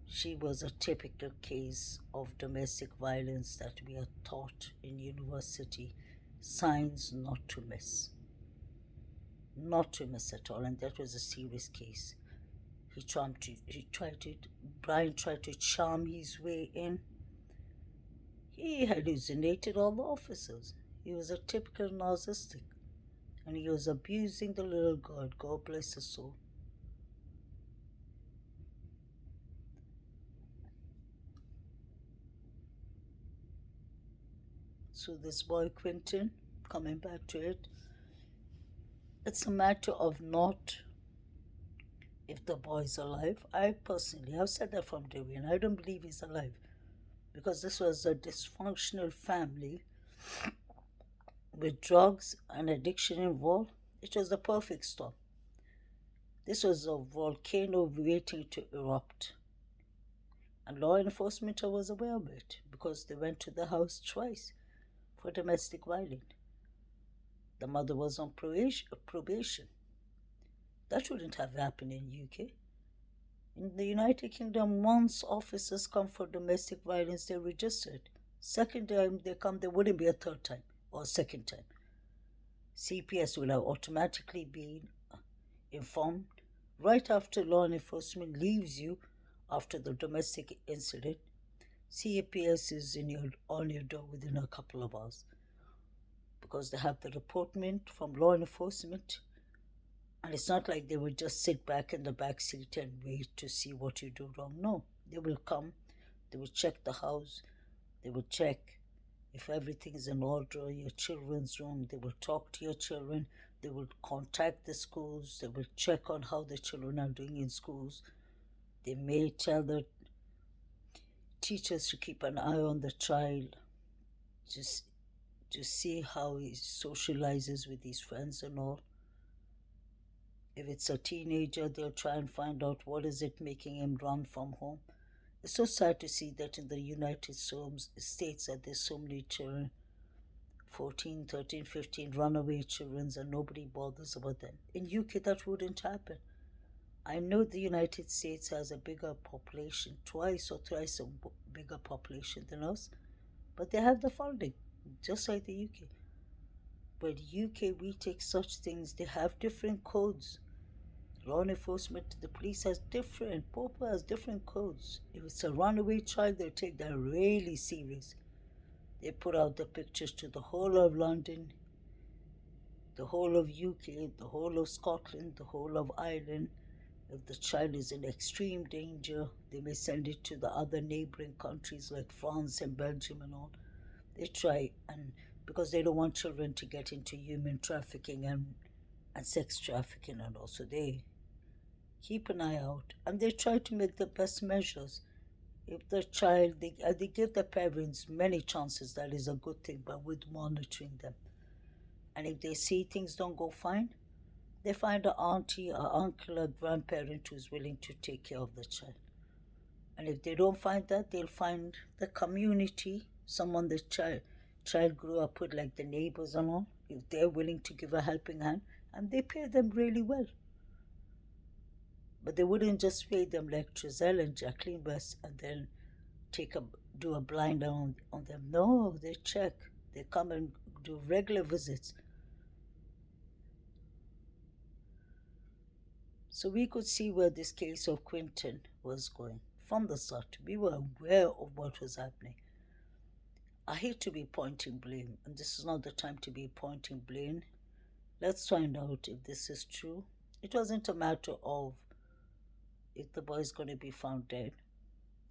she was a typical case of domestic violence that we are taught in university. Signs not to miss. Not to miss at all. And that was a serious case. Brian tried to charm his way in. He hallucinated all the officers. He was a typical narcissistic. And he was abusing the little girl. God bless his soul. So this boy Quinton, coming back to it, it's a matter of not if the boy's alive. I personally have said that from day one. I don't believe he's alive because this was a dysfunctional family with drugs and addiction involved. It was the perfect storm. This was a volcano waiting to erupt. And law enforcement was aware of it because they went to the house twice for domestic violence. The mother was on probation. That wouldn't have happened in UK. In the United Kingdom, once officers come for domestic violence, they're registered. Second time they come, there wouldn't be a third time or second time. CPS will have automatically been informed right after law enforcement leaves you after the domestic incident. CPS is on your door within a couple of hours because they have the reportment from law enforcement. And it's not like they will just sit back in the back seat and wait to see what you do wrong. No, they will come, they will check the house, they will check if everything is in order, your children's room, they will talk to your children, they will contact the schools, they will check on how the children are doing in schools. They may tell the teachers to keep an eye on the child, just to see how he socializes with his friends and all. If it's a teenager, they'll try and find out what is it making him run from home. It's so sad to see that in the United States that there's so many children, 14, 13, 15 runaway children, and nobody bothers about them. In UK, that wouldn't happen. I know the United States has a bigger population, twice or thrice a bigger population than us, but they have the funding, just like the UK. But UK, we take such things, they have different codes. Law enforcement, the police has different, Popa has different codes. If it's a runaway child, they take that really serious. They put out the pictures to the whole of London, the whole of UK, the whole of Scotland, the whole of Ireland. If the child is in extreme danger, they may send it to the other neighboring countries like France and Belgium and all. They try, and because they don't want children to get into human trafficking and sex trafficking, and also they keep an eye out and they try to make the best measures. If the child, they give the parents many chances, that is a good thing, but with monitoring them. And if they see things don't go fine, they find an auntie, an uncle, a grandparent who's willing to take care of the child. And if they don't find that, they'll find the community, someone the child grew up with, like the neighbors and all, if they're willing to give a helping hand, and they pay them really well. But they wouldn't just pay them like Trizelle and Jacqueline West and then take a do a blind on them. No, they check. They come and do regular visits. So we could see where this case of Quinton was going from the start. We were aware of what was happening. I hate to be pointing blame, and this is not the time to be pointing blame. Let's find out if this is true. It wasn't a matter of if the boy is going to be found dead.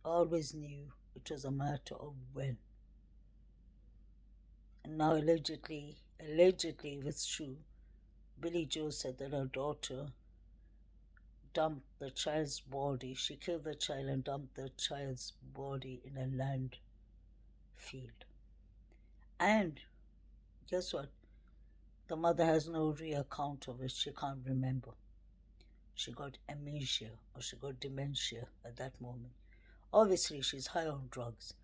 I always knew it was a matter of when. And now allegedly, if it's true, Billy Joe said that her daughter dumped the child's body. She killed the child and dumped the child's body in a land field. And guess what? The mother has no real account of it. She can't remember. She got amnesia or she got dementia at that moment. Obviously, she's high on drugs.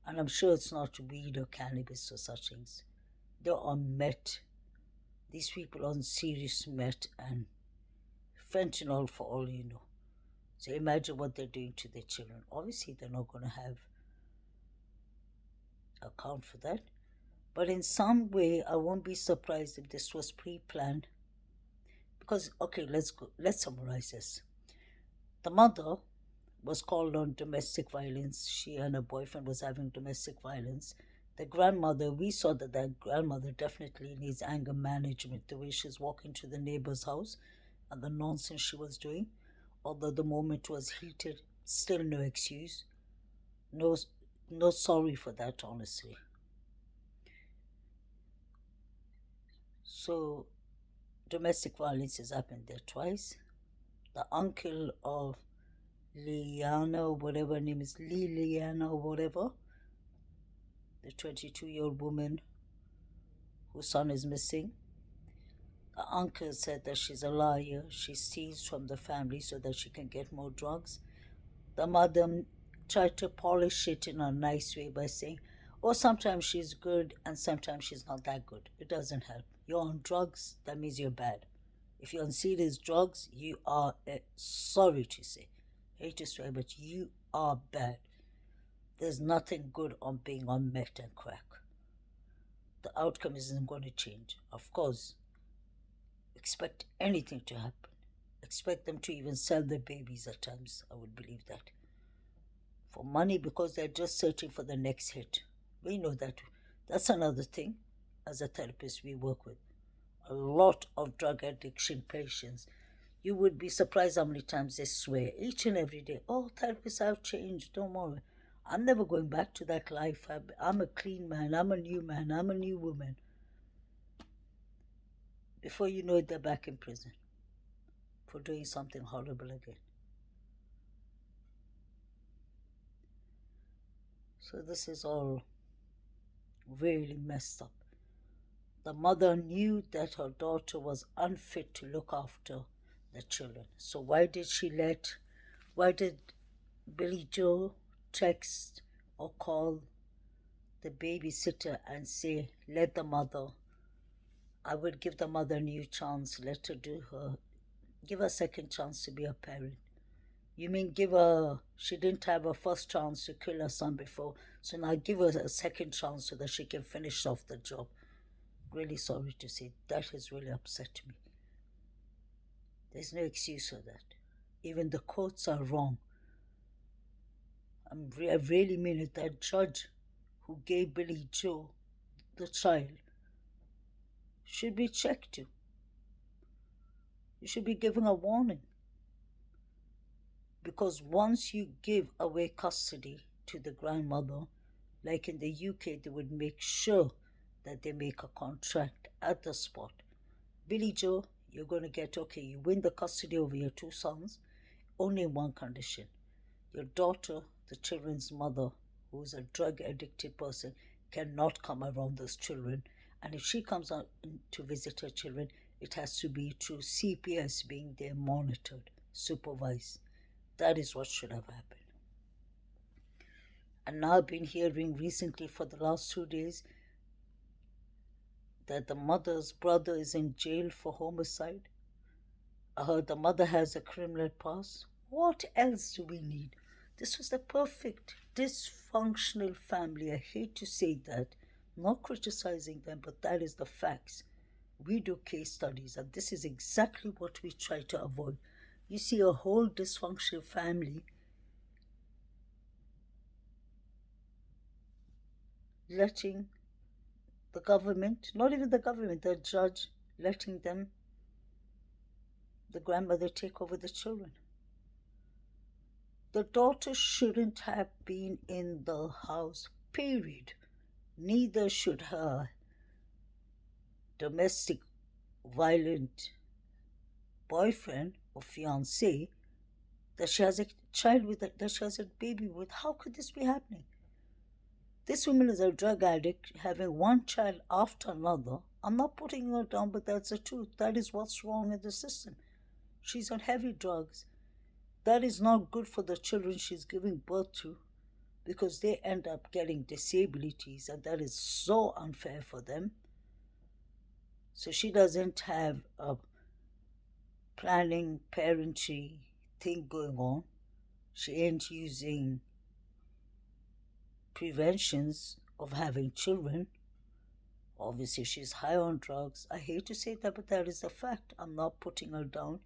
And I'm sure it's not weed or cannabis or such things. They're on meth. These people on serious meth and fentanyl for all you know. So imagine what they're doing to their children. Obviously, they're not going to have account for that. But in some way, I won't be surprised if this was pre-planned. Because, okay, let's summarize this. The mother was called on domestic violence. She and her boyfriend was having domestic violence. The grandmother, we saw that grandmother definitely needs anger management, the way she's walking to the neighbor's house and the nonsense she was doing. Although the moment was heated, still no excuse. No, no sorry for that, honestly. So, domestic violence has happened there twice. The uncle of Liana, or whatever her name is, Liliana, or whatever, the 22-year-old woman whose son is missing. The uncle said that she's a liar. She steals from the family so that she can get more drugs. The mother tried to polish it in a nice way by saying, oh, sometimes she's good and sometimes she's not that good. It doesn't help. You're on drugs, that means you're bad. If you're on serious drugs, you are, sorry to say, hate to swear, but you are bad. There's nothing good on being on meth and crack. The outcome isn't going to change. Of course, expect anything to happen. Expect them to even sell their babies at times. I would believe that. For money, because they're just searching for the next hit. We know that. That's another thing. As a therapist, we work with a lot of drug addiction patients. You would be surprised how many times they swear each and every day, oh, therapists have changed, don't worry. I'm never going back to that life. I'm a clean man, I'm a new woman. Before you know it, they're back in prison for doing something horrible again. So this is all really messed up. The mother knew that her daughter was unfit to look after the children. So why did Billy Joe text or call the babysitter and say, let the mother, I would give the mother a new chance, let her give her a second chance to be a parent. You mean she didn't have a first chance to kill her son before, so now give her a second chance so that she can finish off the job. Really sorry to say, that has really upset me. There's no excuse for that. Even the courts are wrong. I really mean it. That judge who gave Billy Joe the child should be checked too. You should be given a warning. Because once you give away custody to the grandmother, Like in the UK, they would make sure that they make a contract at the spot. Billy Joe, you're going to get, okay, you win the custody over your two sons, only in one condition. Your daughter, the children's mother, who's a drug addicted person, cannot come around those children. And if she comes out to visit her children, it has to be through CPS being there monitored, supervised. That is what should have happened. And now I've been hearing recently for the last 2 days that the mother's brother is in jail for homicide. I heard the mother has a criminal past. What else do we need? This was the perfect dysfunctional family. I hate to say that, not criticizing them, but that is the facts. We do case studies, and this is exactly what we try to avoid. You see a whole dysfunctional family letting the government, not even the government, the judge, letting them, the grandmother, take over the children. The daughter shouldn't have been in the house, period. Neither should her domestic violent boyfriend or fiance that she has a child with, that she has a baby with. How could this be happening? This woman is a drug addict having one child after another. I'm not putting her down, but that's the truth. That is what's wrong in the system. She's on heavy drugs. That is not good for the children she's giving birth to, because they end up getting disabilities, and that is so unfair for them. So she doesn't have a planning parenting thing going on. She ain't using preventions of having children. Obviously, she's high on drugs. I hate to say that, but that is a fact. I'm not putting her down.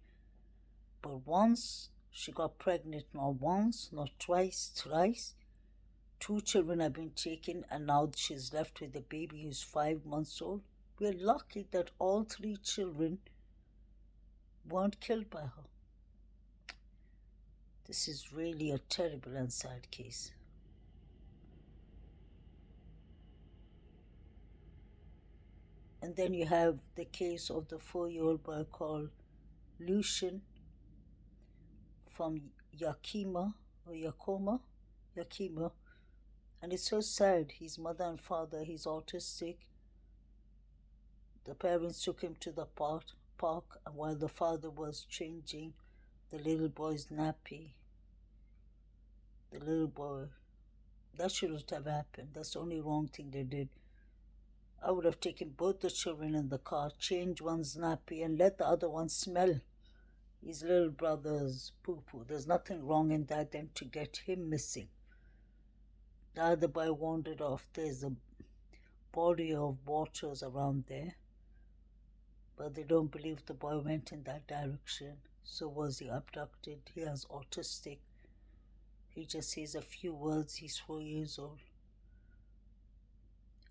But once she got pregnant, not once, not twice, thrice. 2 children have been taken, and now she's left with a baby who's 5 months old. We're lucky that all 3 children weren't killed by her. This is really a terrible and sad case. And then you have the case of the 4-year-old boy called Lucian from Yakima or Yakima. And it's so sad. His mother and father, he's autistic. The parents took him to the park, and while the father was changing the little boy's nappy, the little boy, that shouldn't have happened. That's the only wrong thing they did. I would have taken both the children in the car, changed one's nappy, and let the other one smell his little brother's poo-poo. There's nothing wrong in that than to get him missing. The other boy wandered off. There's a body of waters around there, but they don't believe the boy went in that direction. So was he abducted? He is autistic. He just says a few words. He's 4 years old.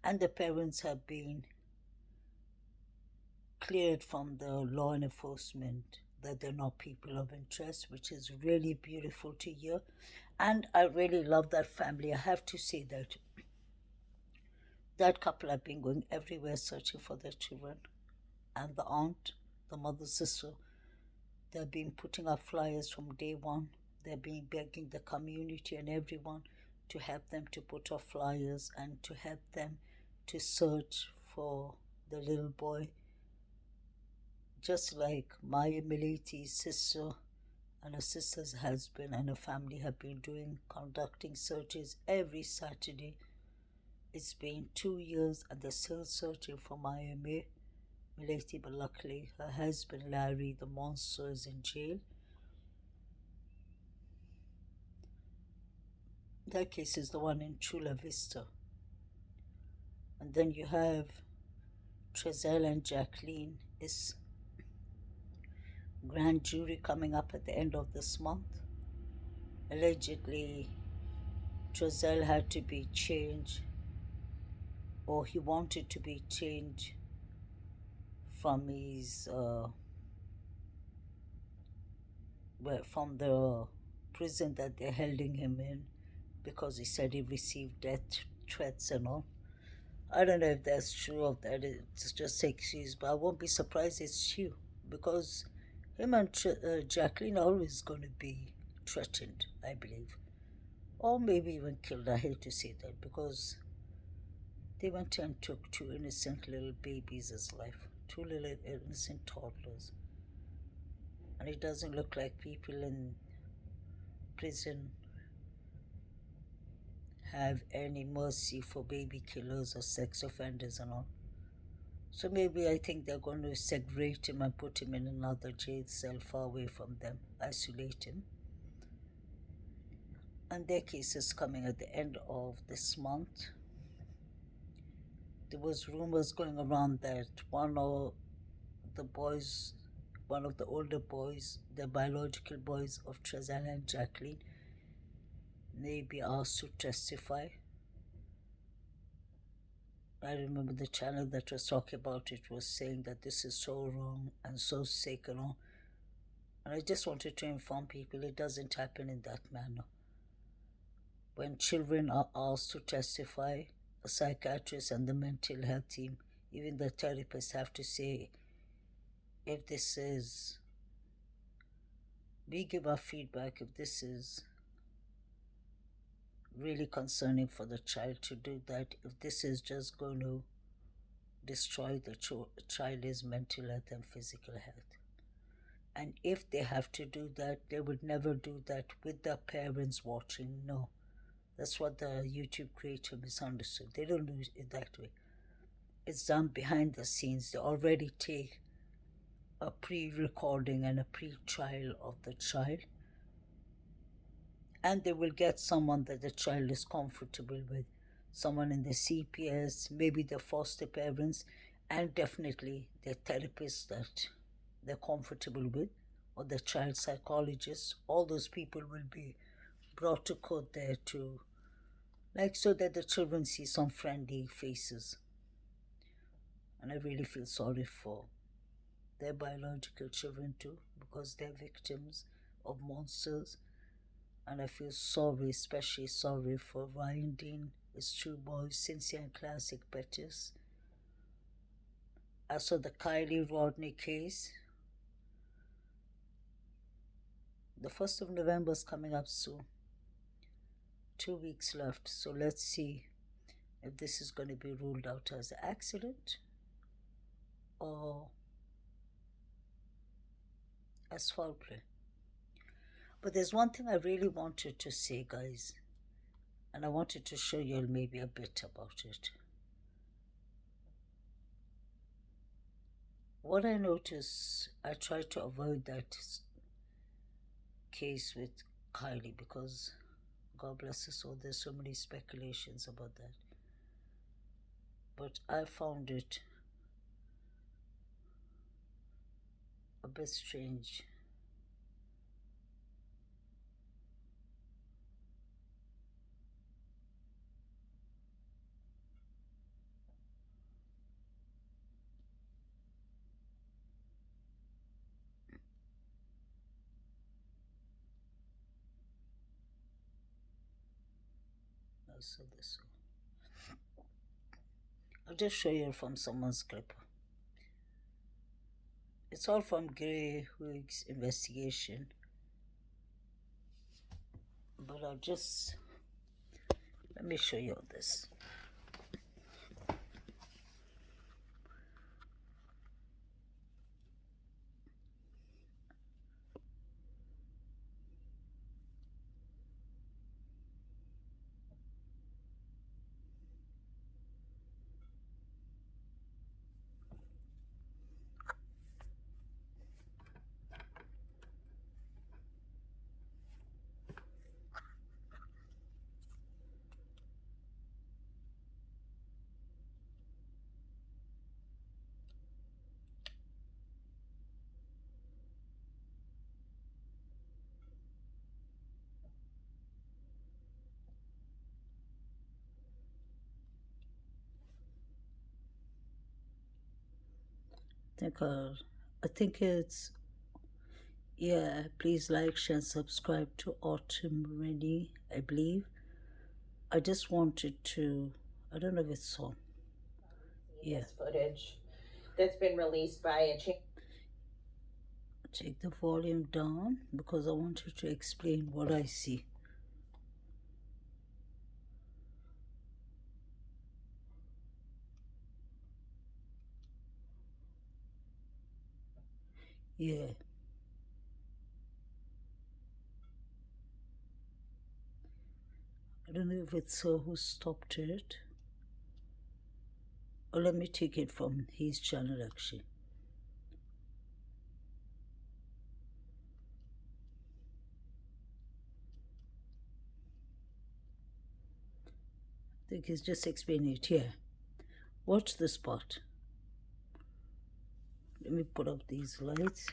And the parents have been cleared from the law enforcement that they're not people of interest, which is really beautiful to hear. And I really love that family. I have to say that that couple have been going everywhere searching for their children. And the aunt, the mother's sister, they've been putting up flyers from day one. They've been begging the community and everyone to help them to put up flyers and to help them to search for the little boy. Just like Maya Militi's sister and her sister's husband and her family have been conducting searches every Saturday. It's been 2 years and they're still searching for Maya Militi, but luckily her husband Larry, the monster, is in jail. That case is the one in Chula Vista. And then you have Trezell and Jacqueline. Is grand jury coming up at the end of this month. Allegedly, Trezell had to be changed, or he wanted to be changed from his from the prison that they're holding him in, because he said he received death threats and all. I don't know if that's true or that it's just excuse, but I won't be surprised it's true because him and Jacqueline are always going to be threatened, I believe, or maybe even killed. I hate to say that because they went and took two innocent little babies as life, two little innocent toddlers, and it doesn't look like people in prison have any mercy for baby killers or sex offenders and all. So maybe I think they're going to segregate him and put him in another jail cell far away from them, isolate him. And their case is coming at the end of this month. There was rumors going around that the boys, one of the older boys, the biological boys of Trezana and Jacqueline, may be asked to testify. I remember the channel that was talking about it was saying that this is so wrong and so sick and all. And I just wanted to inform people it doesn't happen in that manner. When children are asked to testify, a psychiatrist and the mental health team, even the therapists, have to say if this is, we give our feedback if this is really concerning for the child to do that, if this is just going to destroy the child's mental health and physical health. And if they have to do that, they would never do that with their parents watching. No. That's what the YouTube creator misunderstood. They don't do it that way. It's done behind the scenes. They already take a pre-recording and a pre-trial of the child, and they will get someone that the child is comfortable with, someone in the CPS, maybe the foster parents, and definitely the therapist that they're comfortable with, or the child psychologist. All those people will be brought to court there to, like, so that the children see some friendly faces. And I really feel sorry for their biological children too, because they're victims of monsters. And I feel sorry, especially sorry for Ryan Dean, his two boys, Cynthia and Classic Bettis. As for the Kylie Rodney case, the 1st of November is coming up soon. 2 weeks left, so let's see if this is going to be ruled out as an accident or as foul play. But there's one thing I really wanted to say, guys, and I wanted to show you maybe a bit about it. What I noticed, I try to avoid that case with Kylie because, God bless her soul, there's so many speculations about that. But I found it a bit strange. I saw this one. I'll just show you from someone's clip. It's all from Gray Wig's investigation. But let me show you this. I think it's, yeah, please like, share, and subscribe to Autumn Rennie, I believe. I just wanted to, I don't know if it's on. Yeah. This footage that's been released by a channel. Take the volume down because I wanted to explain what I see. Yeah. I don't know if it's her who stopped it. Or let me take it from his channel actually. I think he's just explaining it here. Watch this part. Let me put up these lights.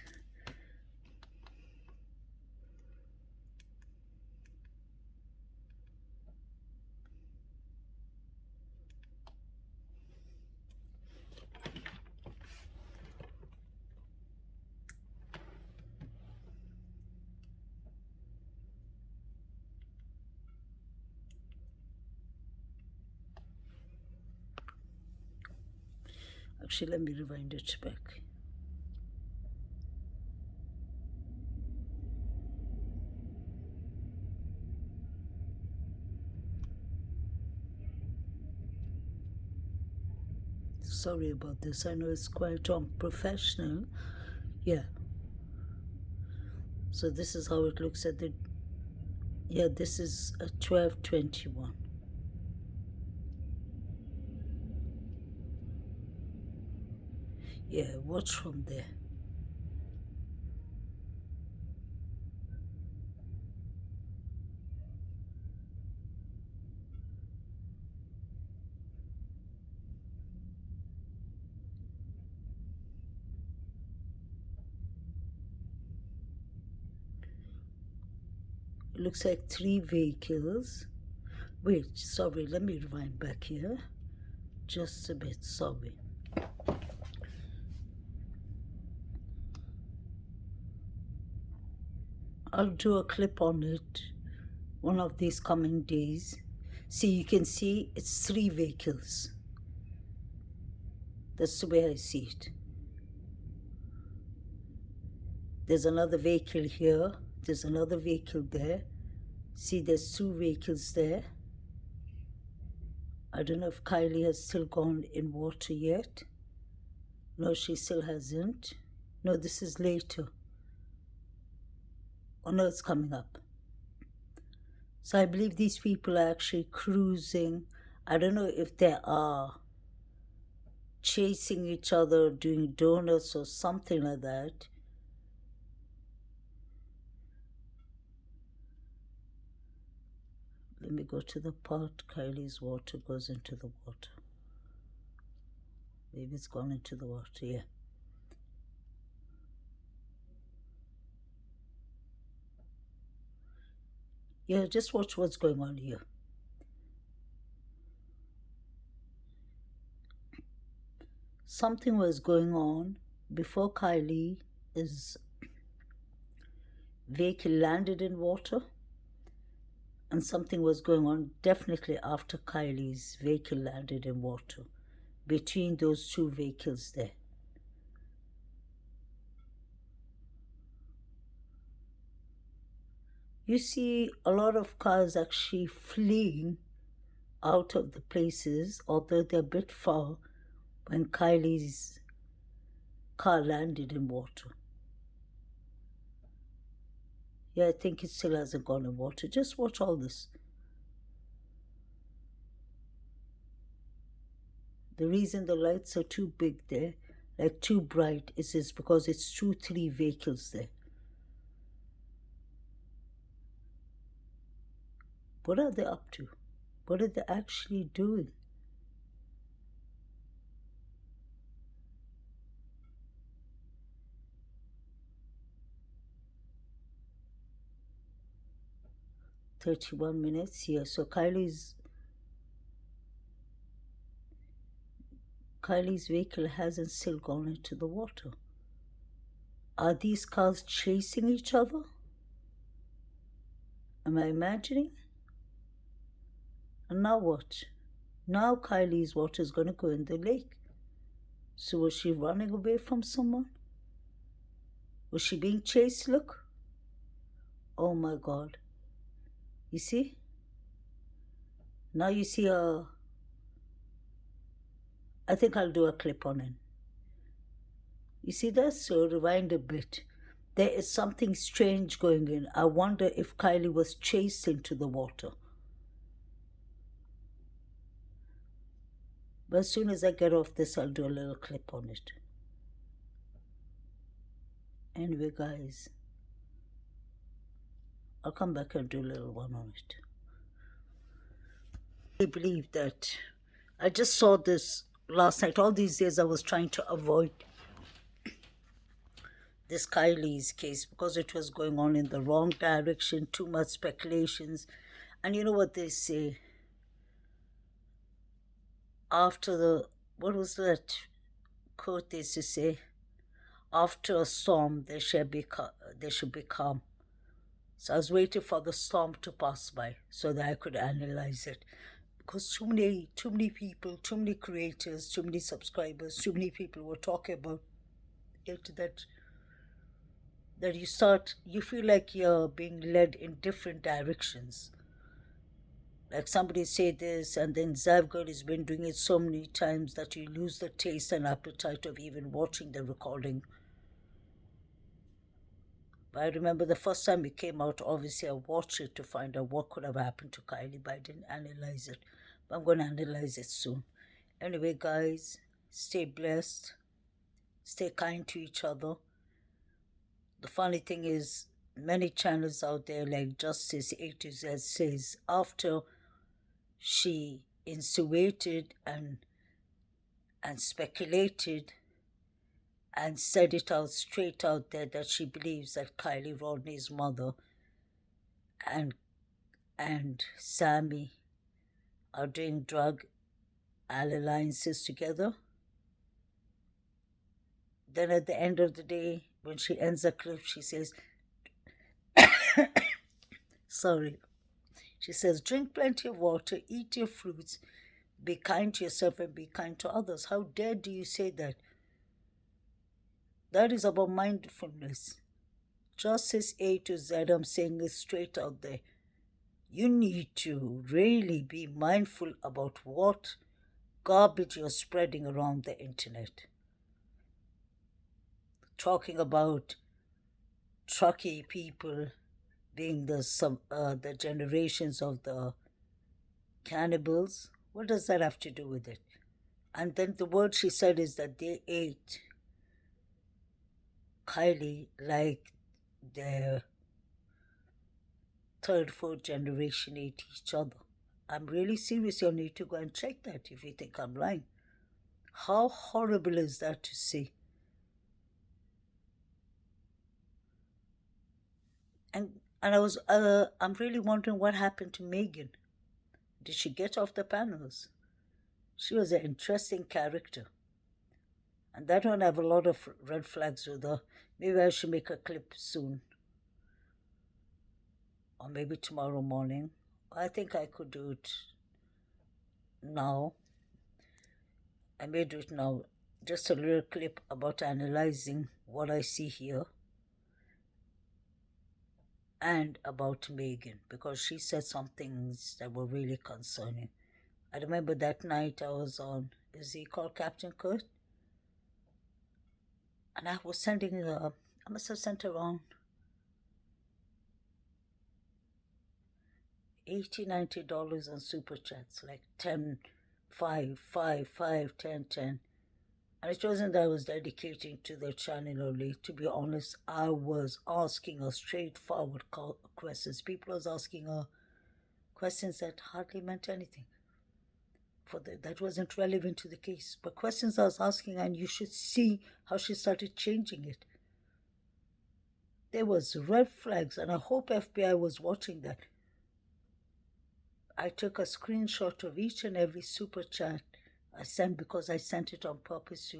Actually, let me rewind it back. Sorry about this. I know it's quite unprofessional. Yeah. So this is how it looks at the. Yeah, this is a 12:21. Yeah, watch from there. It looks like 3 vehicles. Wait, sorry, let me rewind back here. Just a bit, sorry. I'll do a clip on it one of these coming days. See, you can see it's 3 vehicles. That's the way I see it. There's another vehicle here. There's another vehicle there. See, there's 2 vehicles there. I don't know if Kylie has still gone in water yet. No, she still hasn't. No, this is later. Oh no, it's coming up. So I believe these people are actually cruising. I don't know if they are chasing each other, doing donuts or something like that. Let me go to the part Kylie's water goes into the water. Maybe it's gone into the water, yeah. Yeah, just watch what's going on here. Something was going on before Kylie's vehicle landed in water, and something was going on definitely after Kylie's vehicle landed in water, between those 2 vehicles there. You see a lot of cars actually fleeing out of the places, although they're a bit far, when Kylie's car landed in water. Yeah, I think it still hasn't gone in water. Just watch all this. The reason the lights are too big there, like too bright, is because it's 2, 3 vehicles there. What are they up to? What are they actually doing? "31 minutes here." So Kylie's vehicle hasn't still gone into the water. Are these cars chasing each other? Am I imagining? And now what? Now Kylie's water is going to go in the lake. So was she running away from someone? Was she being chased? Look. Oh my God. You see? Now you see I think I'll do a clip on it. You see that? So rewind a bit. There is something strange going on. I wonder if Kylie was chased into the water. But as soon as I get off this, I'll do a little clip on it. Anyway, guys, I'll come back and do a little one on it. I believe that I just saw this last night. All these days I was trying to avoid this Kylie's case because it was going on in the wrong direction, too much speculations. And you know what they say? After the, what was that quote they used to say? After a storm, there should be calm. So I was waiting for the storm to pass by so that I could analyze it. Because too many people, too many creators, too many subscribers, too many people were talking about it that you feel like you're being led in different directions. Like somebody say this, and then Zavgad has been doing it so many times that you lose the taste and appetite of even watching the recording. But I remember the first time it came out, obviously I watched it to find out what could have happened to Kylie, but I didn't analyze it. But I'm going to analyze it soon. Anyway, guys, stay blessed. Stay kind to each other. The funny thing is, many channels out there like Justice A to Z says after she insinuated and speculated and said it out straight out there that she believes that Kylie Rodney's mother and Sammy are doing drug alliances together. Then at the end of the day, when she ends the clip, she says, sorry, she says, drink plenty of water, eat your fruits, be kind to yourself and be kind to others. How dare do you say that? That is about mindfulness. Justice A to Z, I'm saying it straight out there. You need to really be mindful about what garbage you're spreading around the internet. Talking about trucky people being the generations of the cannibals. What does that have to do with it? And then the word she said is that they ate Kylie like their third, fourth generation ate each other. I'm really serious. You'll need to go and check that if you think I'm lying. How horrible is that to see? And I'm really wondering what happened to Megan. Did she get off the panels? She was an interesting character. And that one I have a lot of red flags with her. Maybe I should make a clip soon. Or maybe tomorrow morning. I think I could do it now. I may do it now. Just a little clip about analyzing what I see here. And about Megan, because she said some things that were really concerning. I remember that night I was on, is he called Captain Kurt? And I was sending I must have sent around $80, $90 on super chats, like 10, 5, 5, 5, 10, 10. And it wasn't that I was dedicating to the channel only. To be honest, I was asking her straightforward questions. People was asking her questions that hardly meant anything. That wasn't relevant to the case. But questions I was asking, and you should see how she started changing it. There was red flags, and I hope FBI was watching that. I took a screenshot of each and every super chat I sent because I sent it on purpose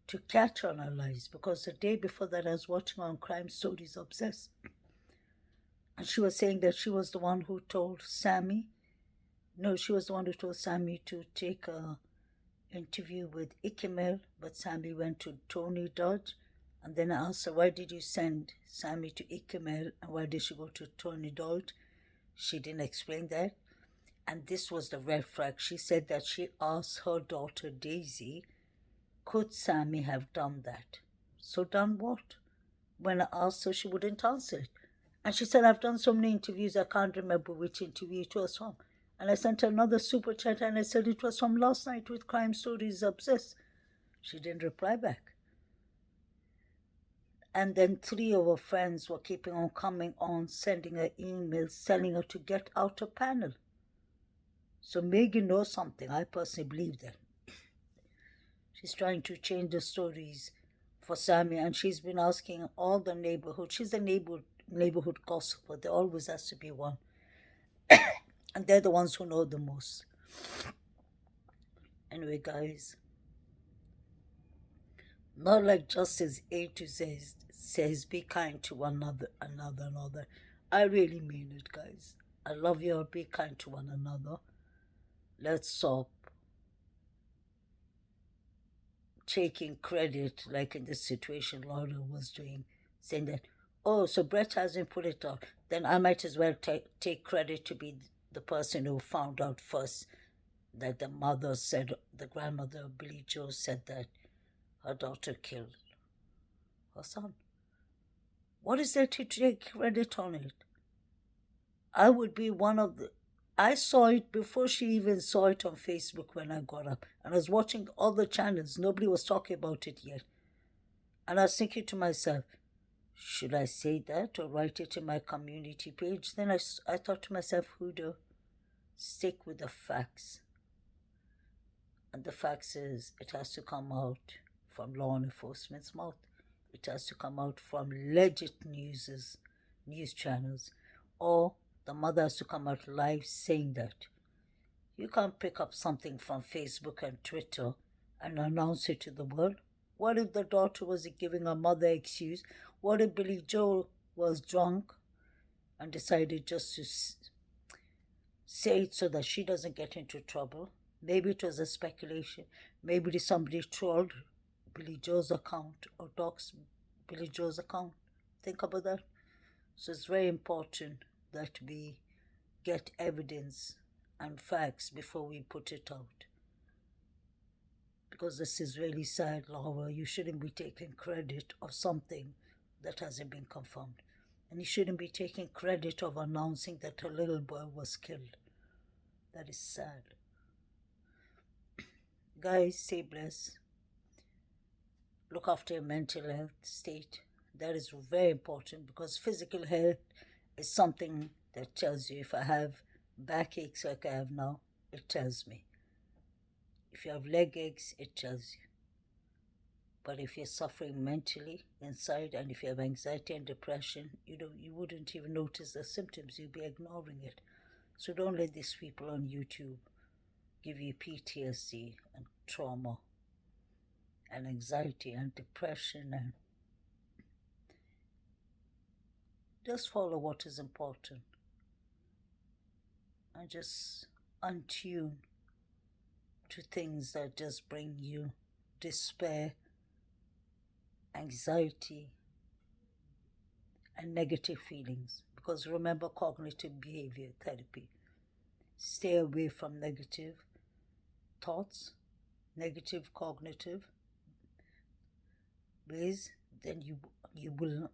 to catch on her lies. Because the day before that, I was watching on Crime Stories Obsessed. And she was saying that she was the one who told Sammy No, she was the one who told Sammy to take a interview with Ikemel, but Sammy went to Tony Dodge. And then I asked her, why did you send Sammy to Ikemel and why did she go to Tony Dodge? She didn't explain that. And this was the red flag. She said that she asked her daughter Daisy, could Sammy have done that? So done what? When I asked her, she wouldn't answer it. And she said, I've done so many interviews, I can't remember which interview it was from. And I sent her another super chat and I said it was from last night with Crime Stories Obsessed. She didn't reply back. And then 3 of her friends were keeping on coming on, sending her emails, telling her to get out of panel. So Maggie knows something. I personally believe that. She's trying to change the stories for Sammy, and she's been asking all the neighborhood. She's a neighborhood gossiper. There always has to be one. And they're the ones who know the most. Anyway, guys, not like Justice A to says be kind to one another. I really mean it, guys. I love you all. Be kind to one another. Let's stop taking credit, like in this situation Laura was doing, saying that, oh, so Brett hasn't put it out, then I might as well take credit to be the person who found out first that the mother said, the grandmother of Billy Joe said that her daughter killed her son. What is there to take credit on it? I would be one of the... I saw it before she even saw it on Facebook when I got up. And I was watching all the channels. Nobody was talking about it yet. And I was thinking to myself, should I say that or write it in my community page? Then I thought to myself, Hudo, stick with the facts. And the facts is, it has to come out from law enforcement's mouth. It has to come out from legit news channels. Or the mother has to come out live saying that. You can't pick up something from Facebook and Twitter and announce it to the world. What if the daughter was giving her mother excuse? What if Billy Joe was drunk and decided just to say it so that she doesn't get into trouble? Maybe it was a speculation. Maybe somebody trolled Billy Joe's account or doxed Billy Joe's account. Think about that. So it's very important that we get evidence and facts before we put it out. Because this is really sad, Laura. You shouldn't be taking credit of something that hasn't been confirmed. And you shouldn't be taking credit of announcing that a little boy was killed. That is sad. Guys, stay blessed. Look after your mental health state. That is very important because physical health is something that tells you. If I have backaches like I have now, it tells me. If you have leg aches, it tells you. But if you're suffering mentally inside, and if you have anxiety and depression, you wouldn't even notice the symptoms. You'd be ignoring it. So don't let these people on YouTube give you PTSD and trauma and anxiety and depression, and just follow what is important and just untune to things that just bring you despair, anxiety, and negative feelings. Because remember cognitive behavior therapy. Stay away from negative thoughts, negative cognitive ways, then you will,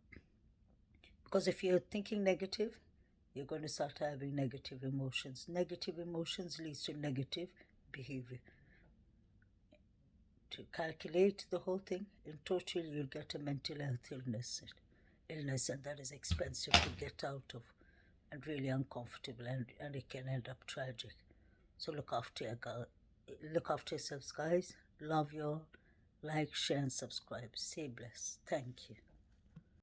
because if you're thinking negative, you're going to start having negative emotions. Negative emotions leads to negative behavior. To calculate the whole thing, in total you'll get a mental health illness, and that is expensive to get out of and really uncomfortable, and it can end up tragic. So look after yourselves, guys. Love you all. Like, share, and subscribe. Stay blessed. Thank you.